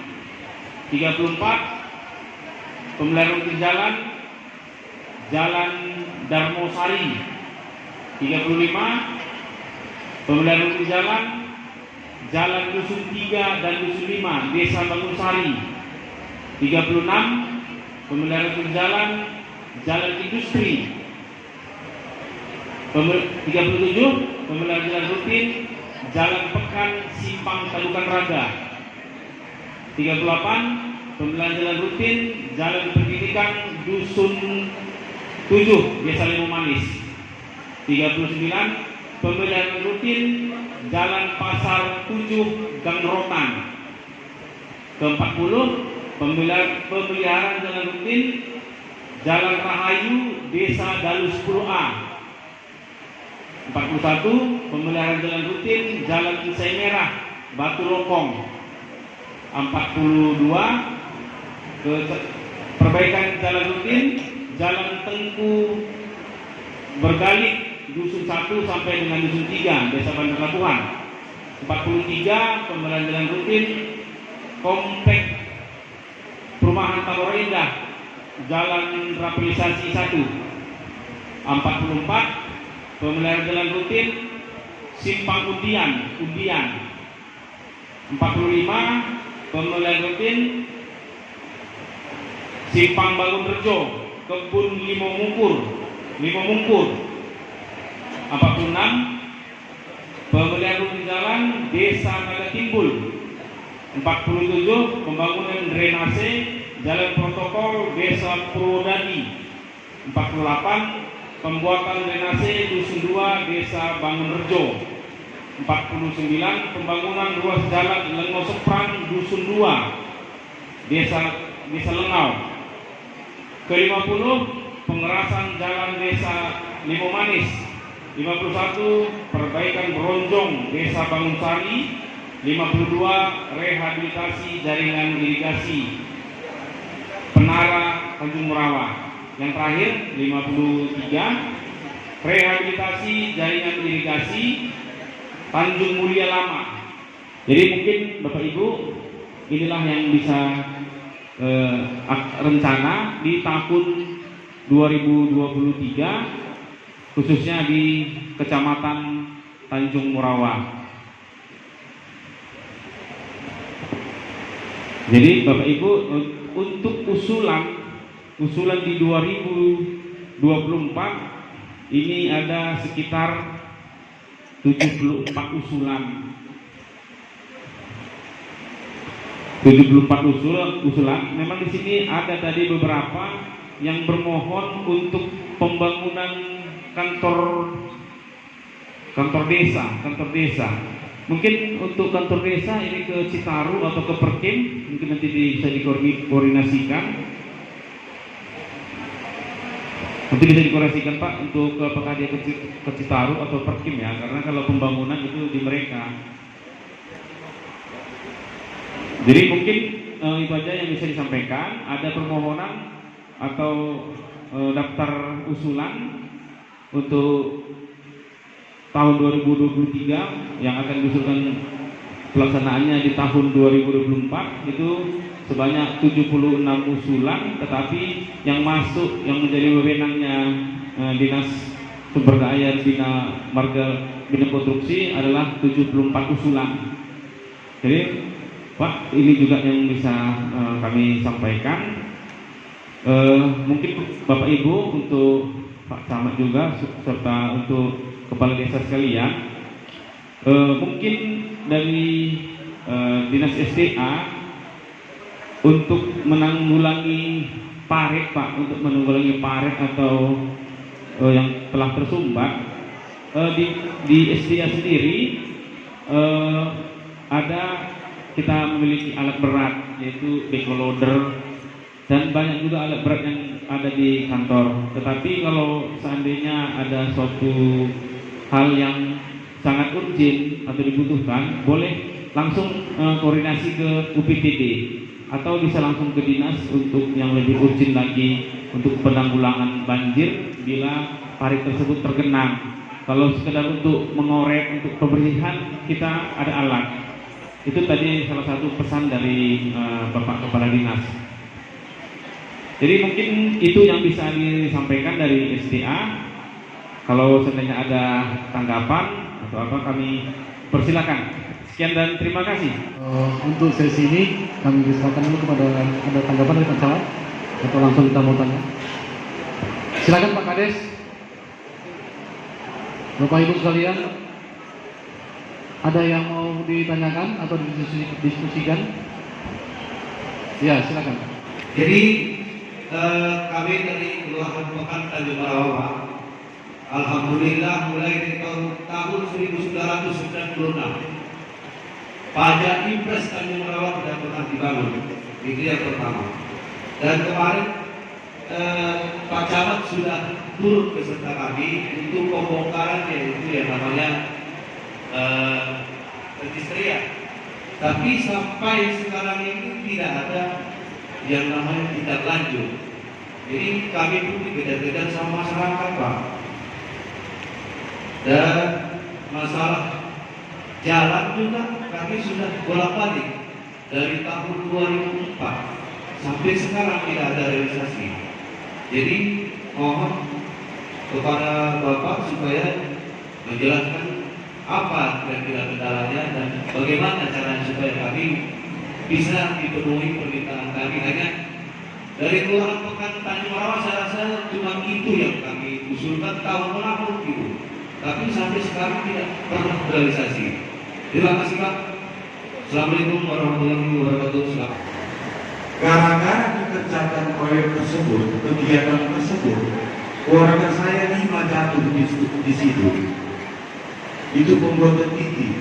34, pemeliharaan rutin jalan Jalan Darmosari. 35, pemeliharaan rutin jalan Jalan Dusun 3 dan Dusun 5 Desa Bangunsari. 36, pemeliharaan rutin jalan Jalan Industri. 37, pemeliharaan jalan rutin Jalan Pekan Simpang Talukan Raga. 38, pemeliharaan jalan rutin Jalan Pendidikan Dusun 7 Desa Limo Manis. 39, pemeliharaan rutin Jalan Pasar 7 Gang Rotan. Ke-40, pemeliharaan jalan rutin Jalan Rahayu Desa Dalu 10A. 41, pemeliharaan jalan rutin Jalan Kisai Merah Batu Lokong. 42, perbaikan jalan rutin Jalan Tengku Bergalik Dusun 1 sampai dengan Dusun 3 Desa Bandar Labuhan. 43, pemeliharaan jalan rutin Komplek Perumahan Tambora Indah Jalan Rapalisasi 1. 44, pemeliharaan jalan rutin Simpang Undian. 45, pemeliharaan rutin Simpang Bangunrejo Kebun Limo Mungkur. 46, pemeliharaan rutin jalan Desa Nagatimbul. 47 pembangunan drainase jalan protokol Desa Purwodadi. 48 pembuatan drainase Dusun 2 Desa Bangunrejo. 49 pembangunan ruas jalan Lengo Seprang Dusun 2 Desa Lengau. Ke-50 pengerasan jalan Desa Limo Manis. 51 perbaikan Beronjong Desa Bangunsari. 52 rehabilitasi jaringan irigasi Penara Tanjung Merawa. Yang terakhir 53 rehabilitasi jaringan irigasi Tanjung Mulia Lama. Jadi mungkin Bapak Ibu, inilah yang bisa rencana di tahun 2023 khususnya di Kecamatan Tanjung Merawa. Jadi Bapak Ibu, untuk usulan di 2024 ini ada sekitar 74 usulan. 74 usulan. Memang di sini ada tadi beberapa yang bermohon untuk pembangunan kantor desa. Mungkin untuk kantor desa ini ke Citaru atau ke Perkim, mungkin nanti bisa dikoordinasikan. Nanti bisa dikoordinasikan Pak untuk apakah dia ke Citaru atau Perkim ya, karena kalau pembangunan itu di mereka. Jadi mungkin itu aja yang bisa disampaikan. Ada permohonan atau daftar usulan untuk tahun 2023 yang akan diusulkan pelaksanaannya di tahun 2024 itu sebanyak 76 usulan, tetapi yang masuk yang menjadi wewenangnya Dinas Sumber Daya Bina Marga Bina Konstruksi adalah 74 usulan. Jadi Pak, ini juga yang bisa kami sampaikan. Mungkin Bapak Ibu untuk Pak Camat juga serta untuk kepala desa sekalian, mungkin dari Dinas SDA untuk menanggulangi parit Pak, untuk menanggulangi parit atau yang telah tersumbat di SDA sendiri ada kita memiliki alat berat yaitu backhoe loader dan banyak juga alat berat yang ada di kantor. Tetapi kalau seandainya ada suatu hal yang sangat urgent atau dibutuhkan, boleh langsung koordinasi ke UPTD atau bisa langsung ke dinas untuk yang lebih urgent lagi untuk penanggulangan banjir bila parit tersebut tergenang. Kalau sekedar untuk mengorek, untuk pembersihan, kita ada alat. Itu tadi salah satu pesan dari Bapak Kepala Dinas. Jadi mungkin itu yang bisa disampaikan dari SDA. Kalau seandainya ada tanggapan atau apa, kami persilakan. Sekian dan terima kasih. Untuk sesi ini kami diserahkan dulu kepada ada tanggapan dari Pak Camat atau langsung kita mau tanya. Silakan Pak Kades. Bapak Ibu sekalian, ada yang mau ditanyakan atau didiskusikan? Ya, silakan. Jadi kami dari Kelurahan Pekan Tanjung Merawa, alhamdulillah mulai dari tahun 1996 pajak impres Tanjung Merawa tidak pernah dibangun. Itu yang pertama. Dan kemarin Pak Camat sudah turun beserta kami untuk pembongkaran yaitu yang namanya registrian. Tapi sampai sekarang ini tidak ada yang namanya tindak lanjut. Jadi kami pun dikejar-kejar sama masyarakat Pak. Dan masalah jalan juga kami sudah bolak-balik dari tahun 2004 sampai sekarang tidak ada realisasi. Jadi mohon kepada Bapak supaya menjelaskan apa kira-kira kendalanya dan bagaimana caranya supaya kami bisa dipenuhi permintaan kami. Hanya dari Kelurahan Pekan Tanjung Merawa saya rasa cuma itu yang kami usulkan tahun lalu gitu, tapi sampai sekarang tidak pernah realisasi. Terima kasih Pak. Assalamualaikum warahmatullahi wabarakatuh. Selamat. Gara-gara dikerjakan proyek tersebut, kegiatan tersebut, keluarga saya 5 jatuh di situ. Itu pembuatan titik.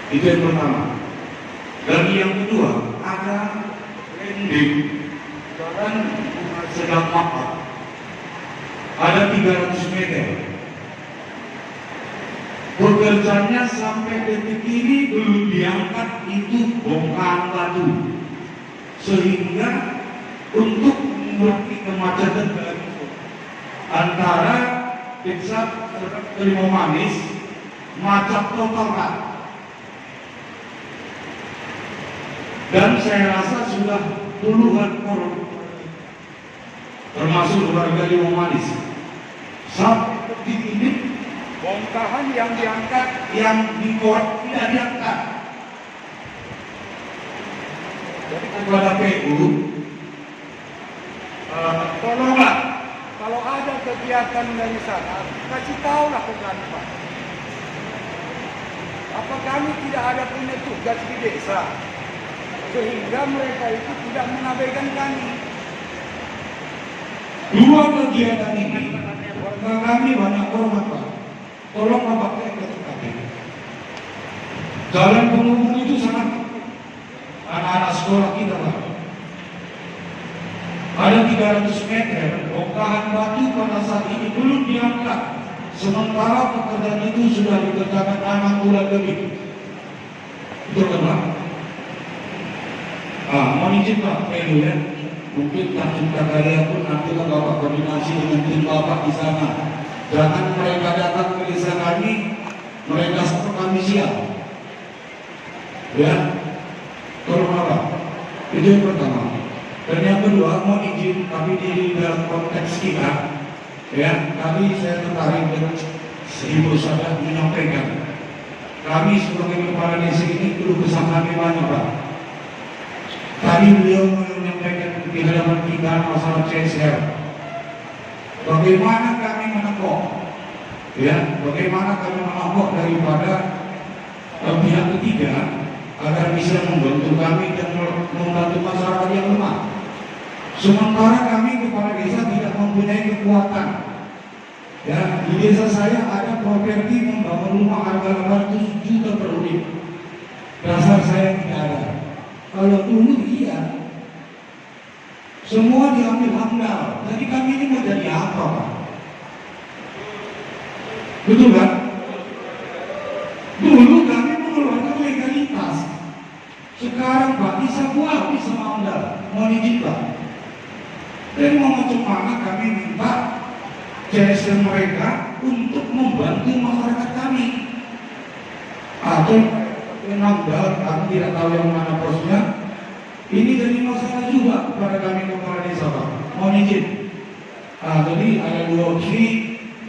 Itu yang pertama. Dan yang kedua, ada landing jalan sedang mapak. Ada 300 meter. Pekerjaannya sampai detik ini belum diangkat itu bongkahan batu, sehingga untuk mengurangi kemacetan antara desa Limau Manis macet total Pak. Dan saya rasa sudah puluhan orang termasuk warga Limau Manis sampai detik ini bongkahan yang diangkat, yang dibuat tidak diangkat. Jadi kepada PU, tolonglah kalau ada kegiatan dari sana, kasih tahulah ke kami Pak. Apa kami tidak ada punya tugas di desa, sehingga mereka itu tidak mengabaikan kami. Dua kegiatan ini, warga kami banyak korban Pak. Tolong Bapak TKP. Jalan penghubung itu sangat anak-anak sekolah kita Pak. Ada 300 meter bongkahan batu pada saat ini belum diangkat. Sementara pekerjaan itu sudah dikerjakan 6 bulan lebih. Itu kan Pak? Mohon izin Pak, ya. Mungkin tak Cipta Karya pun nanti Bapak koordinasi dengan tim Bapak di sana. Jangan mereka datang ke desa kami, mereka satu kami siap. Ya, tolong Bapak. Itu yang pertama. Dan yang kedua, mohon izin, tapi di dalam konteks kita, ya, kami saya tertarik dengan Ibu Sada menyampaikan. Kami sebagai kepala desa ini perlu bersama kami banyak Pak. Tadi beliau menyampaikan di hadapan kita masalah CSR. Bagaimana kami menekok, ya, bagaimana kami menekok daripada pihak ketiga agar bisa membantu kami dan membantu masyarakat yang lemah. Sementara kami kepala desa tidak mempunyai kekuatan. Ya, di desa saya ada properti membangun rumah harga 800 juta per unit. Dasar saya tidak ada. Kalau dulu iya. Semua diambil handal. Jadi kami ini mau jadi apa Pak? Betul kan? Dulu kami mengeluarkan legalitas. Sekarang Pak bisa buat, bisa handal. Mau izin Pak. Jadi mau macam mana kami minta CSR mereka untuk membantu masyarakat kami. Atau handal, kami tidak tahu yang mana posnya. Ini jadi masalah juga kepada kami kepala desa Pak. Mohon izin. Jadi ada 2 opsi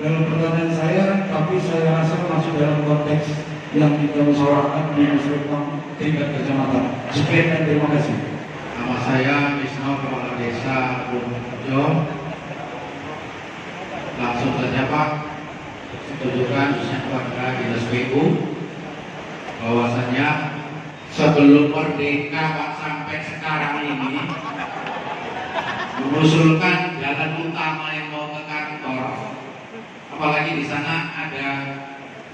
dalam pertanyaan saya, tapi saya rasa masuk dalam konteks yang kita musyawarahkan di musyawarah tingkat kecamatan. Sekian dan terima kasih. Nama saya Wisnu, Kepala Desa Bumjo. Langsung saja Pak, setujukan kepada Dinas PU bahwasanya sebelum merdeka Pak sampai sekarang ini mengusulkan jalan utama yang mau ke kantor, apalagi di sana ada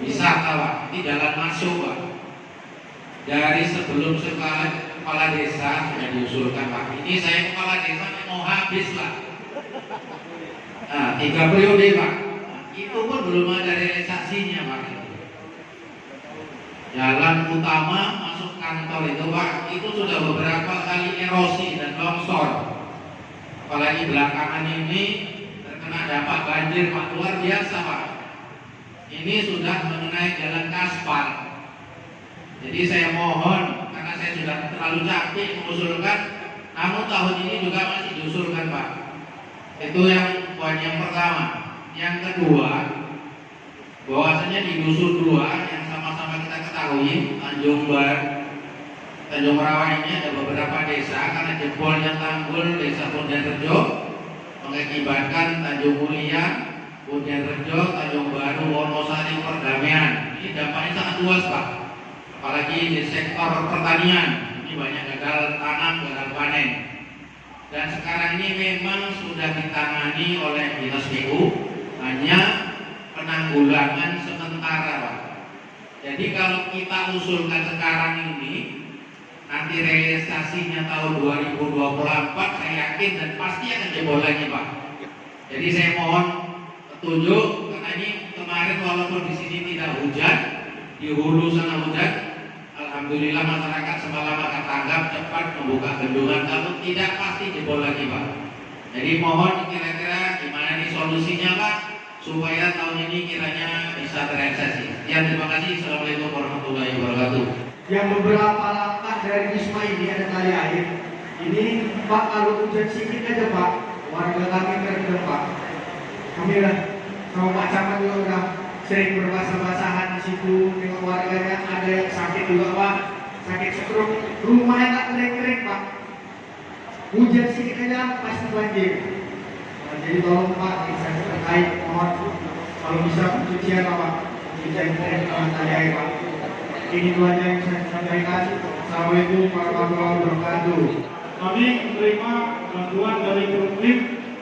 wisata Pak, ini jalan masuk Pak. Dari sebelum kepala desa sudah diusulkan Pak. Ini saya kepala desa mau habis Pak. Nah, 3 periode Pak. Itu pun belum ada realisasinya Pak. Jalan utama masuk kantor itu Pak, itu sudah beberapa kali erosi dan longsor. Apalagi belakangan ini terkena dampak banjir Pak, luar biasa Pak. Ini sudah mengenai jalan kaspal. Jadi saya mohon, karena saya sudah terlalu capek mengusulkan, namun tahun ini juga masih diusulkan Pak. Itu yang poin yang pertama. Yang kedua, bahwasanya di dusun 2 yang sama-sama kita ketahui, Tanjung Rawa ini ada beberapa desa karena jebolnya tanggul desa Pondianrejo mengakibatkan Tanjung Mulia, Pondianrejo, Tanjung Baru, Wonosari, Perdamaian ini dampaknya sangat luas Pak. Apalagi di sektor pertanian, ini banyak gagal tanam, gagal panen. Dan sekarang ini memang sudah ditangani oleh Dinas PU, hanya penanggulangan sementara Pak. Jadi kalau kita usulkan sekarang ini, nanti realisasinya tahun 2024 saya yakin dan pasti akan jebol lagi Pak. Jadi saya mohon petunjuk, karena ini kemarin walaupun di sini tidak hujan, di hulu sana hujan, alhamdulillah masyarakat semalam akan tanggap cepat membuka bendungan, kalau tidak pasti jebol lagi Pak. Jadi mohon kira-kira gimana nih solusinya Pak, supaya tahun ini kiranya bisa terrealisasi. Ya, terima kasih. Assalamualaikum warahmatullahi wabarakatuh. Yang beberapa langkah dari ISMA ini ada tali air. Ini Pak, kalau hujan sedikit aja Pak, warga kami terdampak. Kami lah sama Pak Camat juga udah sering berbahasa-basahan di situ dengan warganya. Ada yang sakit juga Pak, sakit stroke. Rumahnya tak kering-kering Pak. Hujan sedikit aja pasti banjir. Nah, jadi tolong Pak, instansi terkait mohon kalau bisa pencucian Pak, pencucian dengan tali air Pak. Ini dua aja yang saya sampaikan. Assalamualaikum warahmatullahi wabarakatuh. Kami menerima bantuan dari Kementerian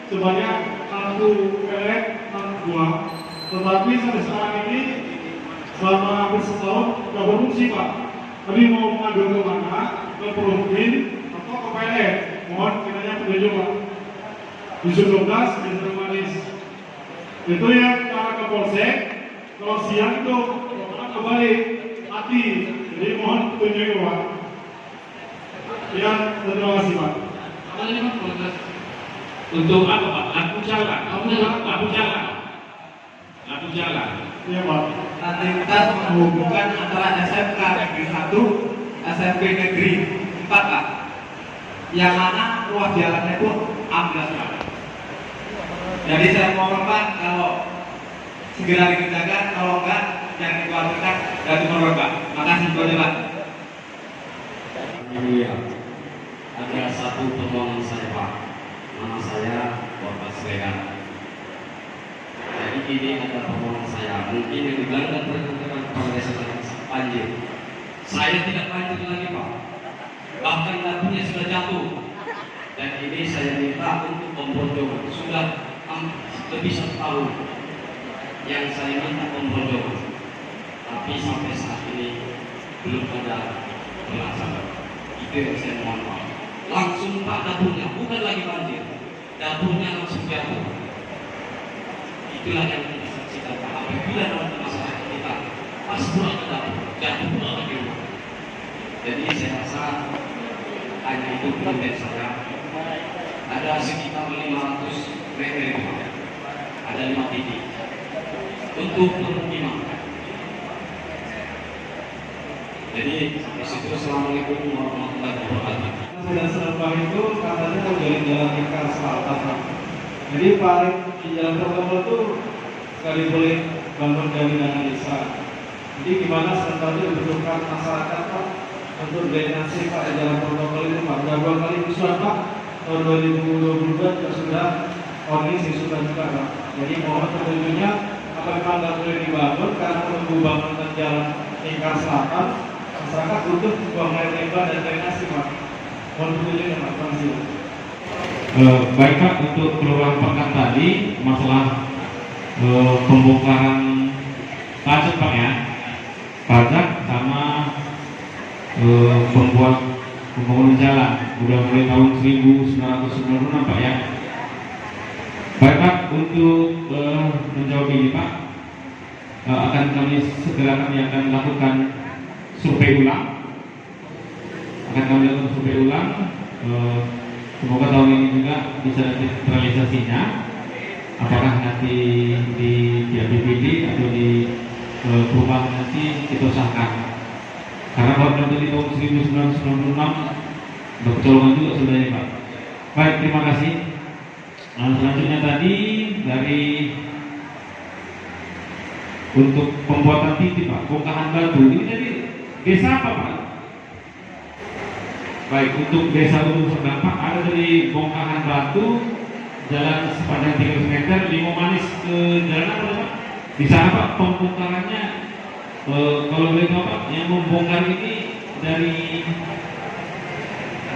sebanyak 1 pelet 6 buah. Tetapi sampai sekarang ini selama hampir setahun tidak berfungsi Pak. Kami mau mengadu ke mana? Ke Provinsi atau ke pelet? Mohon kiranya petunjuk Pak. Dusun 12 Desa Manis. Itu yang arah ke Polsek. Kalau siang itu kembali mati. Jadi mohon petunjuk Pak. Ya, terima kasih Pak. Untuk apa Pak? Lampu jalan. Lampu jalan. Iya Pak. Nanti kita menghubungkan antara SMK Negeri 1, SMP Negeri 4 Pak. Yang mana ruas jalannya itu amblas Pak. Jadi saya mohon Pak, kalau segera dikerjakan, kalau enggak jangan dikeluarkan dari nomor Pak. Makasih banyak Pak. Iya, ada satu permohonan saya Pak. Nama saya Bapak Sregan. Jadi ini ada permohonan saya. Mungkin yang dibilang dan terkait pada desa banjir. Saya tidak banjir lagi Pak. Bahkan dapurnya sudah jatuh. Dan ini saya minta untuk pembodohan. Sudah lebih 1 tahun yang saya minta pembodohan. Tapi sampai saat ini belum ada pelaksanaan. Itu yang saya mohon Pak. Langsung Pak dapurnya, bukan lagi banjir. Dapurnya langsung jatuh. Itulah yang kita saksikan Pak. Apabila nanti masyarakat kita pas pulang ke dapur, jatuh pulang lagi rumah. Jadi saya rasa hanya itu prinsip saya. Ada sekitar 500 meter itu Pak. Ada 5 titik untuk pemukiman. Jadi di situ Assalamualaikum warahmatullahi wabarakatuh. Sudah serba itu katanya dari jalan Lingkar Selatan Pak. Jadi paling di jalan protokol itu sekali boleh bangun dari dana desa. Jadi gimana sebenarnya dibutuhkan masyarakat Pak untuk drainase Pak di jalan protokol itu Pak. Sudah 2 kali usulan Pak. Tahun 2022 juga sudah kondisi sudah juga Pak. Jadi mohon petunjuknya apa memang nggak boleh dibangun karena menunggu bangunan jalan Lingkar Selatan. Masyarakat butuh buang air limbah dan drainase Pak. Mohon petunjuknya Pak. Terima kasih. Baik Pak, untuk keluaran pekan tadi masalah pembongkaran pajak Pak ya, pajak sama pembangunan jalan udah mulai tahun 1996 Pak ya. Baik Pak, untuk menjawab ini Pak, akan kami akan lakukan survei ulang. Semoga tahun ini juga bisa terrealisasinya. Apakah nanti di BPD atau di perubahan nanti kita usahakan. Karena kalau dari tahun 1996 udah kecolongan juga sudah ya Pak. Baik, terima kasih. Selanjutnya tadi dari untuk pembuatan titik Pak, bongkahan batu ini tadi desa apa Pak? Baik, untuk desa Ujung Terdampak ada dari bongkahan batu jalan sepanjang 300 meter, Limo Manis ke jalan apa Pak? Di sana Pak pembongkarannya Kalau boleh tahu Pak, yang membongkar ini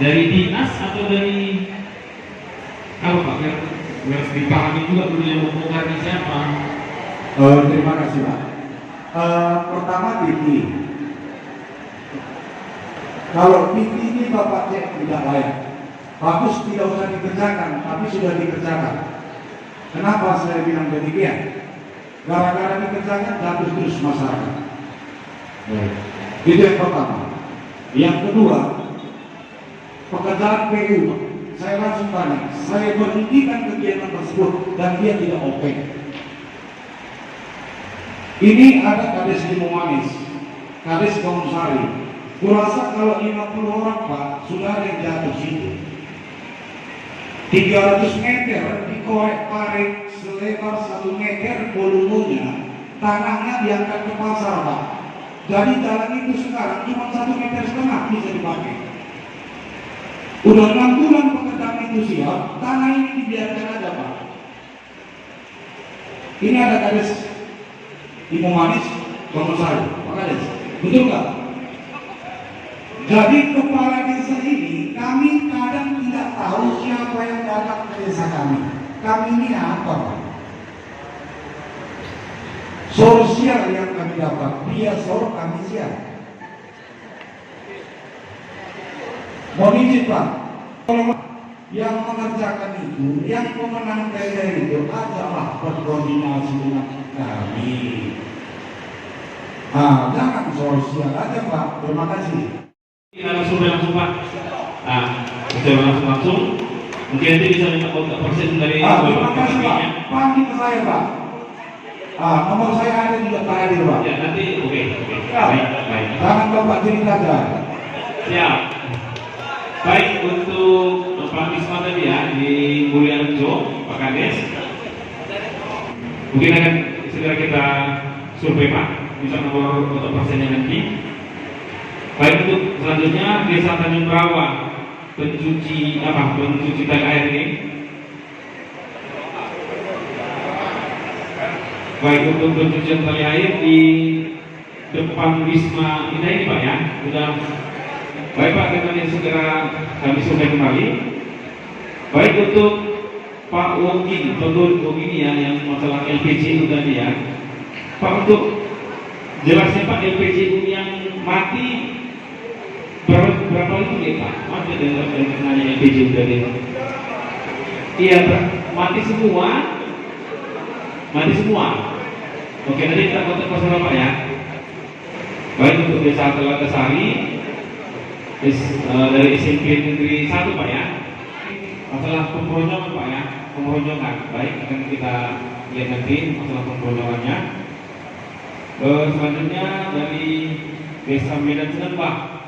dari dinas atau dari apa Pak? Biar dipahami juga dulu yang membongkar ini siapa? Terima kasih Pak. Pertama PT. Kalau PT ini Bapak cek tidak layak, bagus tidak usah dikerjakan, tapi sudah dikerjakan. Kenapa saya bilang demikian? Gara-gara dikerjakan jatuh terus masyarakat. Itu yang pertama. Yang kedua, pekerjaan PU, saya langsung tanya, saya berhentikan kegiatan tersebut dan dia tidak open. Ini ada kades Limau Manis, kades Kampung Sari. Kurasa kalau 50 orang Pak, sudah ada yang jatuh situ. 300 meter dikorek parit selebar 1 meter volumenya, tanahnya diangkat ke pasar Pak. Jadi jalan itu sekarang cuma 1,5 meter bisa dipakai. Udah 6 bulan pekerjaan itu siap, tanah ini dibiarkan aja Pak. Ini ada kades Limau Manis, Kampung Sari, Pak Kades, betul nggak? Jadi kepala desa ini kami kadang tidak tahu siapa yang datang ke desa kami. Kami ini apa? Sosial yang kami dapat, dia sor kami siap. Mohon izin Pak, kalau yang mengerjakan itu, yang pemenang tender itu adalah berkoordinasi dengan kami. Jangan sosial aja Pak. Terima kasih. Langsung Pak. Saya langsung. Mungkin nanti bisa minta kontak persen dari terima kasih Pak. Panggil ke saya Pak. Nomor saya ada juga terakhir Pak. Ya nanti oke. Baik. Jangan Bapak cerita aja. Siap. Baik, untuk Pak Isma tadi ya di Mulyarejo, Pak Kades. Mungkin akan segera kita survei Pak, bisa nomor untuk persennya nanti. Baik, untuk selanjutnya Desa Tanjung Rawa, pencuci tali air ini. Baik, untuk pencucian tali air di depan Wisma Indah ini Pak ya, sudah. Baik Pak, kita segera kami survei kembali. Baik, untuk Pak Wongin, tentu ini ya yang masalah LPG itu tadi ya. Pak, untuk jelasnya Pak LPG yang mati berapa itu ya Pak? Mati dengan kenanya LPG tadi. Iya Pak, mati semua. Oke, nanti kita kontak pasal Pak ya. Baik, untuk Desa Telaga Sari dari SMP Negeri 1 Pak ya. Masalah pemroncongan Pak ya, pemroncongan. Baik, akan kita lihat nanti masalah pemroncongannya. Selanjutnya dari Desa Medan Senembah,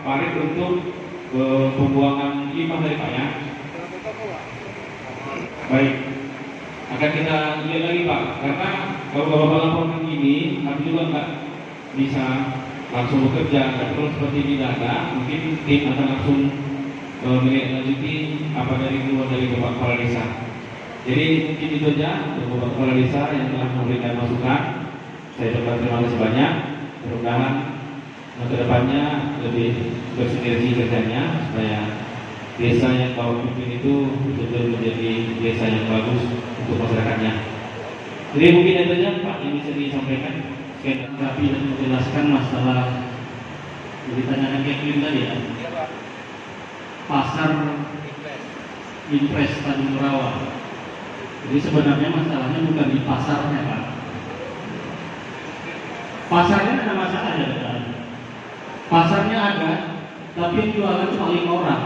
parit untuk pembuangan limbah dari Pak ya. Baik, akan kita lihat lagi Pak, karena kalau Bapak laporan ini, kami juga nggak bisa langsung bekerja, nggak perlu seperti ini ada. Mungkin tim akan langsung menindaklanjuti apa dari Bapak Kepala Desa. Jadi mungkin itu saja untuk Bapak Kepala Desa yang telah memberikan masukan. Saya ucapkan terima kasih banyak. Mudah-mudahan kedepannya lebih bersinergi kerjanya supaya desa yang kau pimpin itu betul-betul menjadi desa yang bagus untuk masyarakatnya. Jadi mungkin itu saja Pak yang bisa disampaikan. Tapi menjelaskan masalah yang ditanyakan Kevin tadi ya, pasar Impres Tanjung Rawa. Jadi sebenarnya masalahnya bukan di pasarnya Pak. Pasarnya ada masalah ya Pak. Pasarnya ada, tapi yang jualan cuma 5 orang.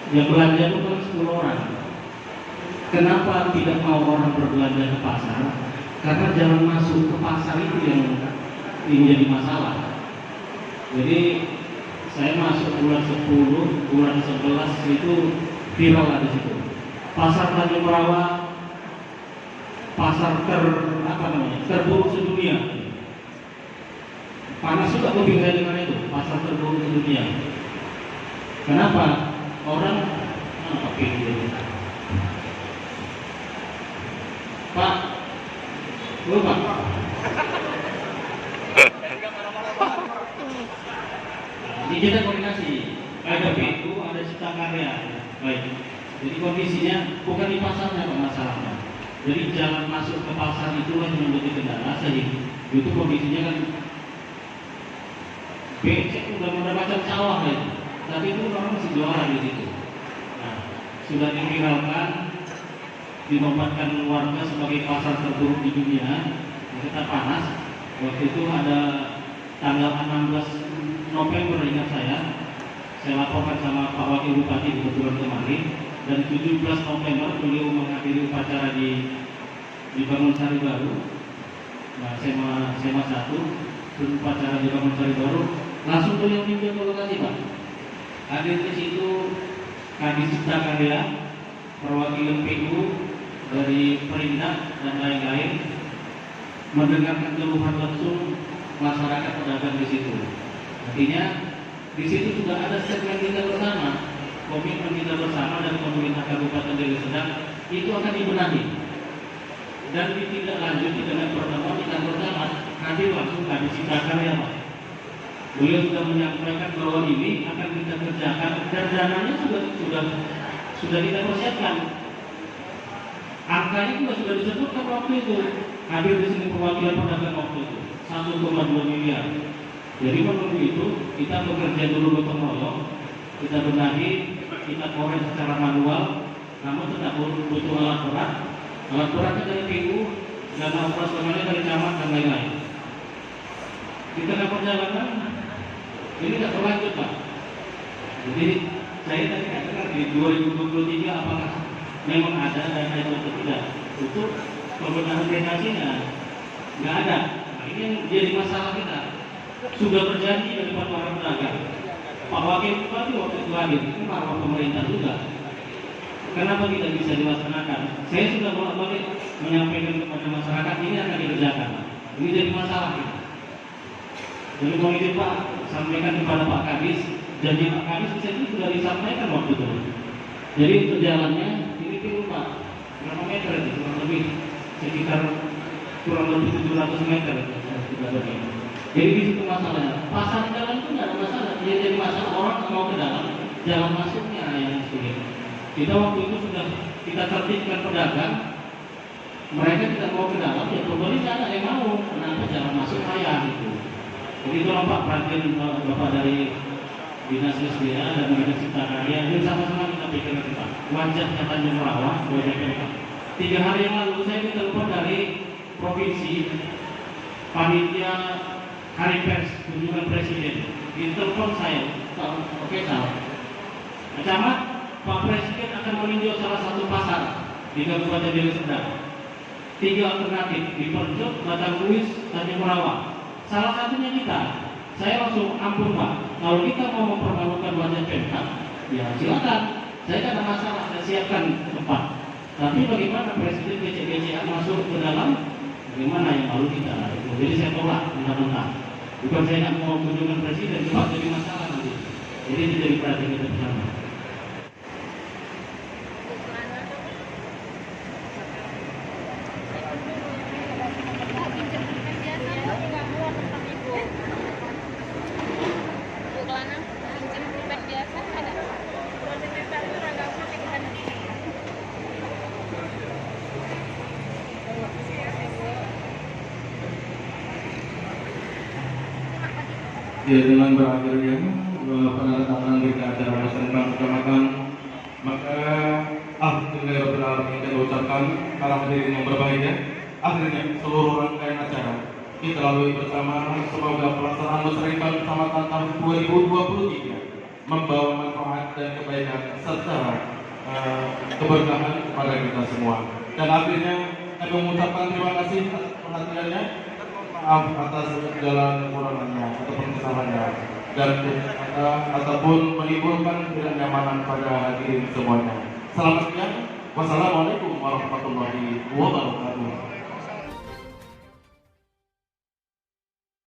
Yang belanja itu kan 10 orang. Kenapa tidak mau orang berbelanja ke pasar? Karena jalan masuk ke pasar itu yang jadi masalah. Jadi saya masuk bulan 10, bulan 11 itu viral ada di situ. Pasar Tanjung Rawa, pasar terburuk sedunia. Panas juga kuping saya dengar itu, pasar terburuk sedunia. Kenapa? Orang Pak, Lupa. Jadi kita koordinasi. Ada pintu, ada cipta karya. Baik. Jadi kondisinya bukan di pasarnya Pak masalahnya. Jadi jalan masuk ke pasar itu yang menjadi kendala sehingga itu kondisinya kan becek udah macam sawah ya. Tapi itu orang masih juara di situ. Nah, sudah diviralkan, dinobatkan warga sebagai pasar terburuk di dunia. Kita panas. Waktu itu ada tanggal 16 November ingat saya laporkan sama Pak Wakil Bupati kebetulan kemarin, dan 17 November beliau menghadiri upacara di Bangun Sari Baru. Nah, SEMA 1 upacara di Bangun Sari Baru, langsung beliau pindah ke lokasi Pak. Hadir di situ Kadis Cipta Karya, perwakilan PU dari Perindak dan lain-lain, mendengarkan keluhan langsung masyarakat pedagang di situ. Artinya di situ sudah ada statement kita bersama, komitmen kita bersama dari pemerintah Kabupaten Deli Serdang itu akan dibenahi dan ditindaklanjuti dengan pertemuan kita bersama. Nanti langsung Kadis Cipta Karya Pak. Beliau sudah menyampaikan bahwa ini akan kita kerjakan dan dananya sudah kita persiapkan. Angkanya juga sudah disebutkan waktu itu. Hadir di sini perwakilan pedagang waktu itu 1,2 miliar. Jadi menurut itu kita bekerja dulu gotong royong, kita benahi, kita korek secara manual, namun tetap butuh alat berat. Alat beratnya dari PU dan operasionalnya dari camat dan lain-lain. Di tengah perjalanan ini tidak berlanjut Pak. Jadi saya tadi katakan di 2023 apakah memang ada dana itu atau tidak? Untuk pembenahan drainasinya nggak ada. Nah, ini yang jadi masalah kita. Sudah berjanji dari para pedagang. Pak Wakil Bupati waktu itu hadir, itu para pemerintah juga. Kenapa tidak bisa dilaksanakan? Saya sudah bolak-balik menyampaikan kepada masyarakat ini akan dikerjakan. Ini jadi masalah kita. Jadi mau ini Pak, sampaikan kepada Pak Kadis, janji Pak Kadis itu sudah disampaikan waktu itu. Jadi untuk jalannya ini perlu Pak, berapa meter itu? Kurang lebih sekitar kurang lebih 700 meter. Jadi di situ masalahnya. Pasar jalan itu nggak ada masalah. Dia jadi masalah orang mau ke dalam, jalan masuknya yang sulit. Kita waktu itu sudah kita tertibkan pedagang, mereka tidak mau ke dalam, ya pembeli nggak ada yang mau. Kenapa jalan masuk kaya gitu. Jadi tolong Pak perhatian Bapak dari Dinas SDA dan Dinas Cipta Karya, ini sama-sama kita pikirkan Pak. Wajahnya Tanjung Rawa, wajahnya Pak. 3 hari yang lalu saya ditelepon dari provinsi, panitia hari pers kunjungan presiden. Ditelepon saya, oke salah. Camat, Pak Presiden akan meninjau salah satu pasar di Kabupaten Deli Serdang. 3 alternatif di Perjok, Batang Luis, Tanjung Rawa. Salah satunya kita. Saya langsung ampun Pak. Kalau kita mau mempermalukan wajah Pemkab, ya silakan. Saya tidak ada masalah, saya siapkan tempat. Tapi bagaimana Presiden gece-gecean masuk ke dalam? Bagaimana yang malu kita? Jadi saya tolak mentah-mentah. Bukan saya tidak mau kunjungan Presiden, cuma jadi masalah nanti. Jadi itu jadi perhatian kita bersama. Ya, dengan berakhirnya penandatanganan berita acara musrenbang kecamatan, maka alhamdulillah kita ucapkan para hadirin yang berbahagia. Akhirnya seluruh rangkaian acara kita lalui bersama. Semoga pelaksanaan musrenbang kecamatan tahun 2023 membawa manfaat dan kebaikan serta keberkahan kepada kita semua. Dan akhirnya kami mengucapkan terima kasih atas perhatiannya. Maaf atas segala kekurangannya ataupun kesalahannya dan ataupun menimbulkan ketidaknyamanan pada hadirin semuanya. Selamat siang. Wassalamualaikum warahmatullahi wabarakatuh.